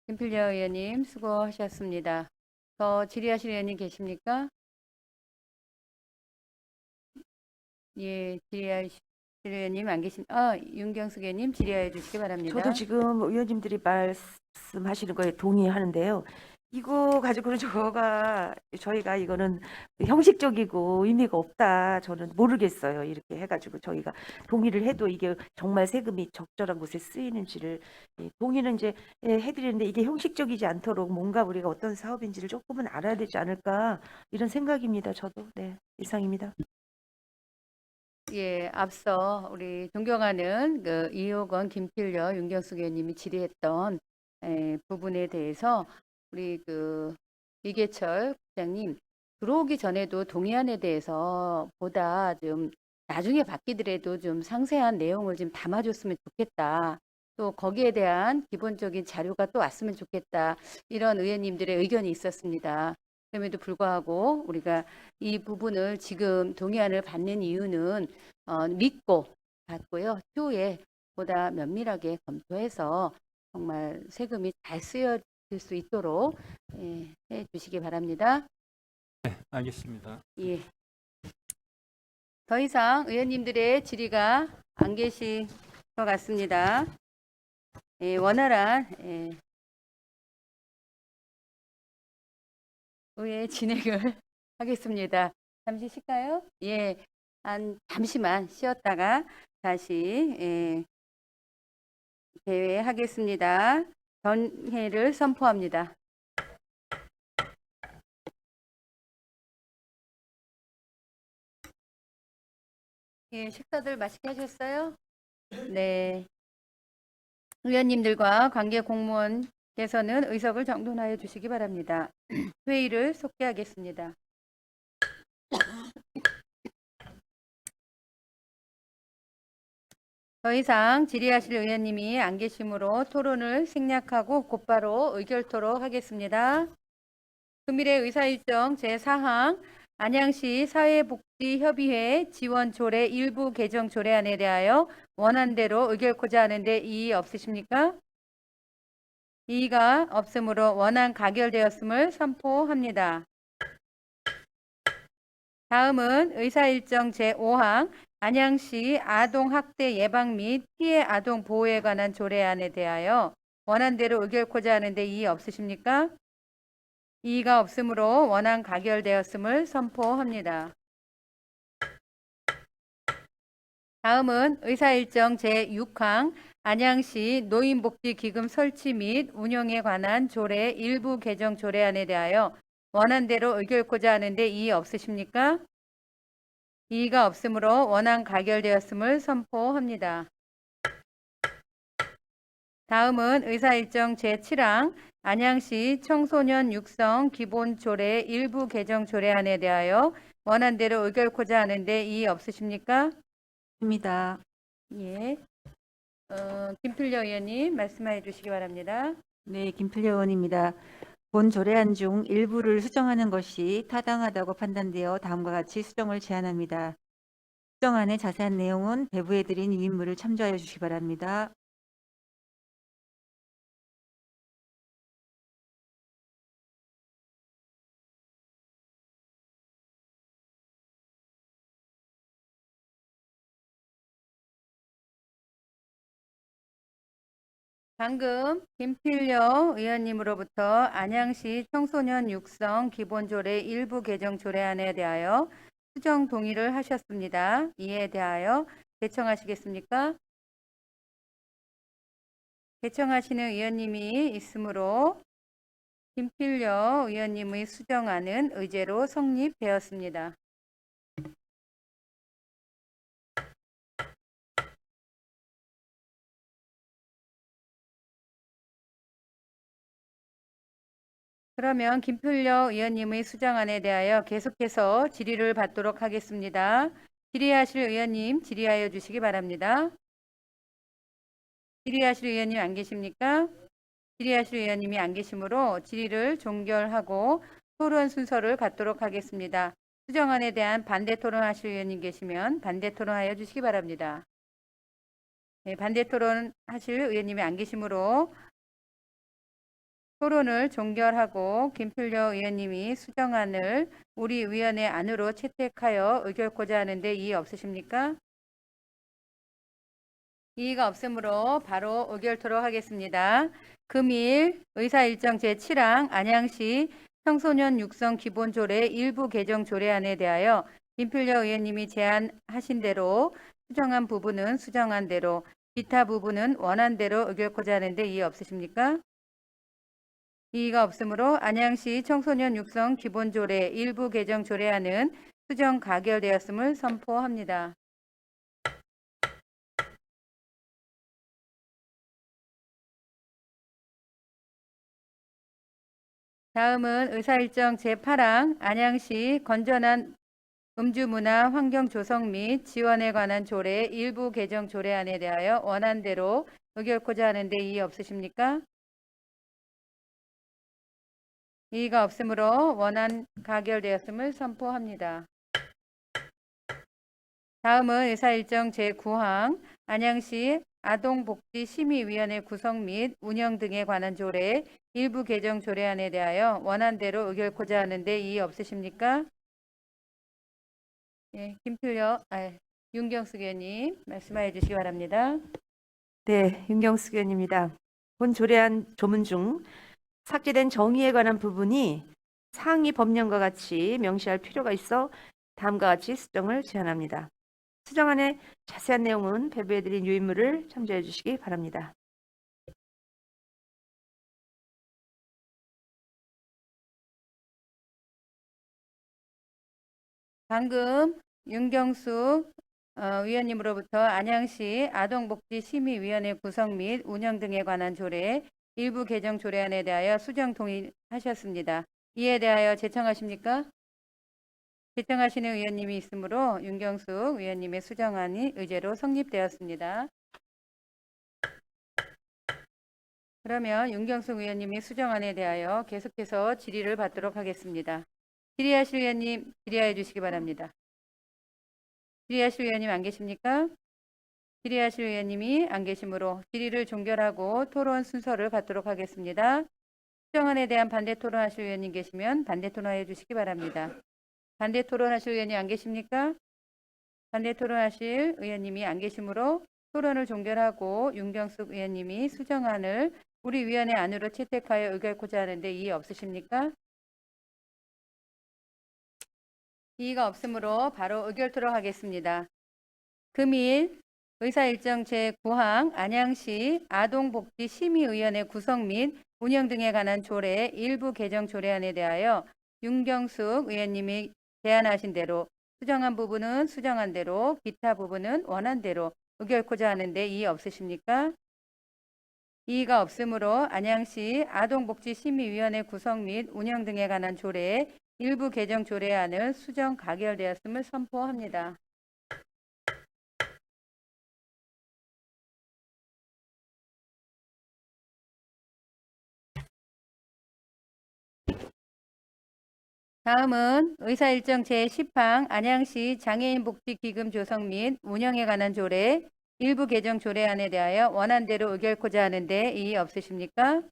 A: 김필려 의원님 수고하셨습니다. 더 질의하실 의원님 계십니까? 예, 질의하실 의원님 안 계십니까? 윤경숙 의원님 질의해 주시기 바랍니다.
C: 저도 지금 의원님들이 말씀하시는 거에 동의하는데요. 이거 가지고는 저희가 이거는 형식적이고 의미가 없다. 저는 모르겠어요. 이렇게 해가지고 저희가 동의를 해도 이게 정말 세금이 적절한 곳에 쓰이는지를 동의는 이제 해드리는데 이게 형식적이지 않도록 뭔가 우리가 어떤 사업인지를 조금은 알아야 되지 않을까 이런 생각입니다. 저도 네 이상입니다.
A: 예, 앞서 우리 존경하는 그 이호건, 김필려, 윤경숙 의원님이 질의했던 부분에 대해서 우리 그 이계철 국장님 들어오기 전에도 동의안에 대해서 보다 좀 나중에 바뀌더라도 좀 상세한 내용을 좀 담아줬으면 좋겠다. 또 거기에 대한 기본적인 자료가 또 왔으면 좋겠다. 이런 의원님들의 의견이 있었습니다. 그럼에도 불구하고 우리가 이 부분을 지금 동의안을 받는 이유는 믿고 받고요. 추후에 보다 면밀하게 검토해서 정말 세금이 잘 쓰여질 수 있도록 해 주시기 바랍니다.
O: 네, 알겠습니다.
A: 예. 더 이상 의원님들의 질의가 안 계신 것 같습니다. 원활한 의회 진행을 하겠습니다. 잠시 쉴까요? 예, 잠시만 쉬었다가 다시 개회하겠습니다. 전회를 선포합니다. 예, 식사들 맛있게 하셨어요? 네. 의원님들과 관계 공무원께서는 의석을 정돈하여 주시기 바랍니다. 회의를 속개하겠습니다. 더 이상 질의하실 의원님이 안 계시므로 토론을 생략하고 곧바로 의결토록 하겠습니다. 금일의 의사일정 제4항 안양시 사회복지협의회 지원조례 일부 개정 조례안에 대하여 원안대로 의결코자 하는데 이의 없으십니까? 이의가 없으므로 원안 가결되었음을 선포합니다. 다음은 의사일정 제5항 안양시 아동학대 예방 및 피해 아동 보호에 관한 조례안에 대하여 원안대로 의결코자 하는데 이의 없으십니까? 이의가 없으므로 원안 가결되었음을 선포합니다. 다음은 의사일정 제6항 안양시 노인복지기금 설치 및 운영에 관한 조례 일부 개정 조례안에 대하여 원안대로 의결코자 하는데 이의 없으십니까? 이의가 없으므로 원안 가결되었음을 선포합니다. 다음은 의사일정 제7항 안양시 청소년 육성 기본조례 일부 개정 조례안에 대하여 원안대로 의결코자 하는데 이의 없으십니까?
D: 입니다.
A: 예. 김필려 의원님 말씀해 주시기 바랍니다.
D: 네, 김필려 의원입니다. 본 조례안 중 일부를 수정하는 것이 타당하다고 판단되어 다음과 같이 수정을 제안합니다. 수정안의 자세한 내용은 배부해드린 위인물을 참조하여 주시기 바랍니다.
A: 방금 김필려 의원님으로부터 안양시 청소년 육성 기본조례 일부 개정 조례안에 대하여 수정 동의를 하셨습니다. 이에 대하여 개청하시겠습니까? 개청하시는 의원님이 있으므로 김필려 의원님의 수정안은 의제로 성립되었습니다. 그러면 김필려 의원님의 수정안에 대하여 계속해서 질의를 받도록 하겠습니다. 질의하실 의원님 질의하여 주시기 바랍니다. 질의하실 의원님 안 계십니까? 질의하실 의원님이 안 계시므로 질의를 종결하고 토론 순서를 갖도록 하겠습니다. 수정안에 대한 반대 토론하실 의원님 계시면 반대 토론하여 주시기 바랍니다. 네, 반대 토론하실 의원님이 안 계시므로 토론을 종결하고 김필려 의원님이 수정안을 우리 위원회 안으로 채택하여 의결코자 하는데 이의 없으십니까? 이의가 없으므로 바로 의결토록 하겠습니다. 금일 의사일정 제7항 안양시 청소년 육성 기본조례 일부 개정 조례안에 대하여 김필려 의원님이 제안하신 대로 수정한 부분은 수정한 대로 기타 부분은 원안대로 의결코자 하는데 이의 없으십니까? 이의가 없으므로 안양시 청소년 육성 기본조례 일부 개정 조례안은 수정 가결되었음을 선포합니다. 다음은 의사일정 제8항 안양시 건전한 음주문화 환경 조성 및 지원에 관한 조례 일부 개정 조례안에 대하여 원안대로 의결코자 하는데 이의 없으십니까? 이의가 없으므로 원안 가결되었음을 선포합니다. 다음은 의사일정 제9항 안양시 아동복지심의위원회 구성 및 운영 등에 관한 조례 일부 개정 조례안에 대하여 원안대로 의결코자 하는데 이의 없으십니까? 예, 윤경숙 의원님 말씀하여 주시기 바랍니다.
C: 네, 윤경숙 의원입니다. 본 조례안 조문 중 삭제된 정의에 관한 부분이 상위 법령과 같이 명시할 필요가 있어 다음과 같이 수정을 제안합니다. 수정안의 자세한 내용은 배부해드린 유인물을 참조해 주시기 바랍니다.
A: 방금 윤경숙 위원님으로부터 안양시 아동복지심의위원회 구성 및 운영 등에 관한 조례 일부 개정 조례안에 대하여 수정 동의하셨습니다. 이에 대하여 제청하십니까? 제청하시는 의원님이 있으므로 윤경숙 위원님의 수정안이 의제로 성립되었습니다. 그러면 윤경숙 위원님이 수정안에 대하여 계속해서 질의를 받도록 하겠습니다. 질의하실 위원님 질의하여 주시기 바랍니다. 질의하실 위원님 안 계십니까? 질의하실 위원님이 안 계시므로 질의를 종결하고 토론 순서를 갖도록 하겠습니다. 수정안에 대한 반대 토론하실 위원님 계시면 반대 토론해 주시기 바랍니다. 반대 토론하실 위원님 안 계십니까? 반대 토론하실 의원님이 안 계시므로 토론을 종결하고 윤경숙 의원님이 수정안을 우리 위원회 안으로 채택하여 의결코자 하는데 이의 없으십니까? 이의가 없으므로 바로 의결토록 하겠습니다. 금일 의사일정 제9항 안양시 아동복지심의위원회 구성 및 운영 등에 관한 조례 일부 개정 조례안에 대하여 윤경숙 의원님이 제안하신 대로 수정한 부분은 수정한 대로 기타 부분은 원한 대로 의결코자 하는데 이의 없으십니까? 이의가 없으므로 안양시 아동복지심의위원회 구성 및 운영 등에 관한 조례 일부 개정 조례안을 수정 가결되었음을 선포합니다. 다음은 의사일정 제10항 안양시 장애인복지기금 조성 및 운영에 관한 조례 일부 개정 조례안에 대하여 원안대로 의결코자 하는데 이의 없으십니까?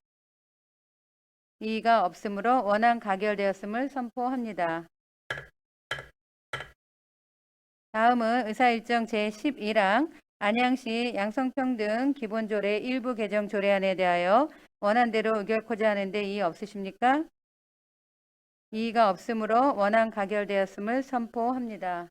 A: 이의가 없으므로 원안 가결되었음을 선포합니다. 다음은 의사일정 제11항 안양시 양성평등 기본조례 일부 개정 조례안에 대하여 원안대로 의결코자 하는데 이의 없으십니까? 이의가 없으므로 원안 가결되었음을 선포합니다.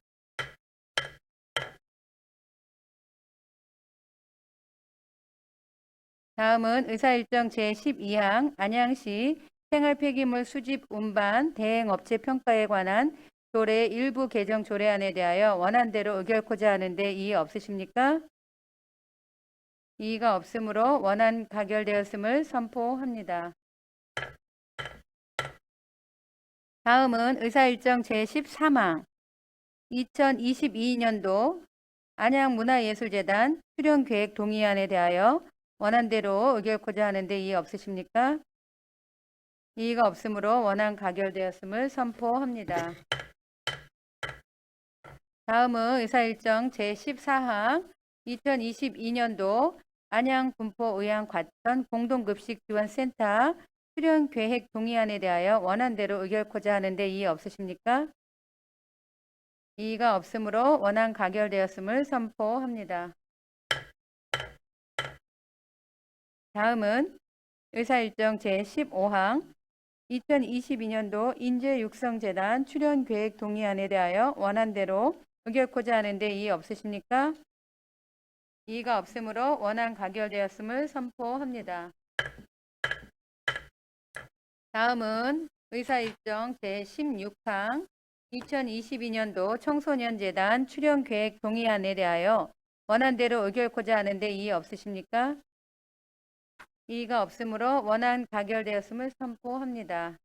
A: 다음은 의사일정 제12항 안양시 생활폐기물 수집 운반 대행업체 평가에 관한 조례 일부 개정 조례안에 대하여 원안대로 의결코자 하는데 이의 없으십니까? 이의가 없으므로 원안 가결되었음을 선포합니다. 다음은 의사일정 제13항 2022년도 안양문화예술재단 출연계획 동의안에 대하여 원안대로 의결코자 하는데 이의 없으십니까? 이의가 없으므로 원안 가결되었음을 선포합니다. 다음은 의사일정 제14항 2022년도 안양 군포 의왕 과천 공동급식지원센터 출연계획 동의안에 대하여 원안대로 의결코자 하는데 이의 없으십니까? 이의가 없으므로 원안 가결되었음을 선포합니다. 다음은 의사일정 제15항 2022년도 인재육성재단 출연계획 동의안에 대하여 원안대로 의결코자 하는데 이의 없으십니까? 이의가 없으므로 원안 가결되었음을 선포합니다. 다음은 의사일정 제16항 2022년도 청소년재단 출연계획 동의안에 대하여 원안대로 의결코자 하는데 이의 없으십니까? 이의가 없으므로 원안 가결되었음을 선포합니다.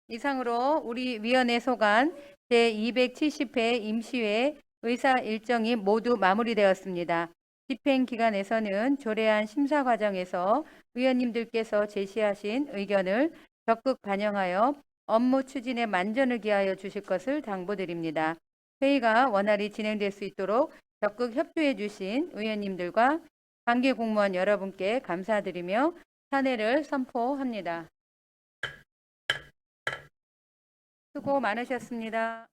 A: 이상으로 우리 위원회 소관 제270회 임시회 의사 일정이 모두 마무리되었습니다. 집행 기간에서는 조례안 심사 과정에서 위원님들께서 제시하신 의견을 적극 반영하여 업무 추진에 만전을 기하여 주실 것을 당부드립니다. 회의가 원활히 진행될 수 있도록 적극 협조해 주신 의원님들과 관계 공무원 여러분께 감사드리며 사내를 선포합니다. 수고 많으셨습니다.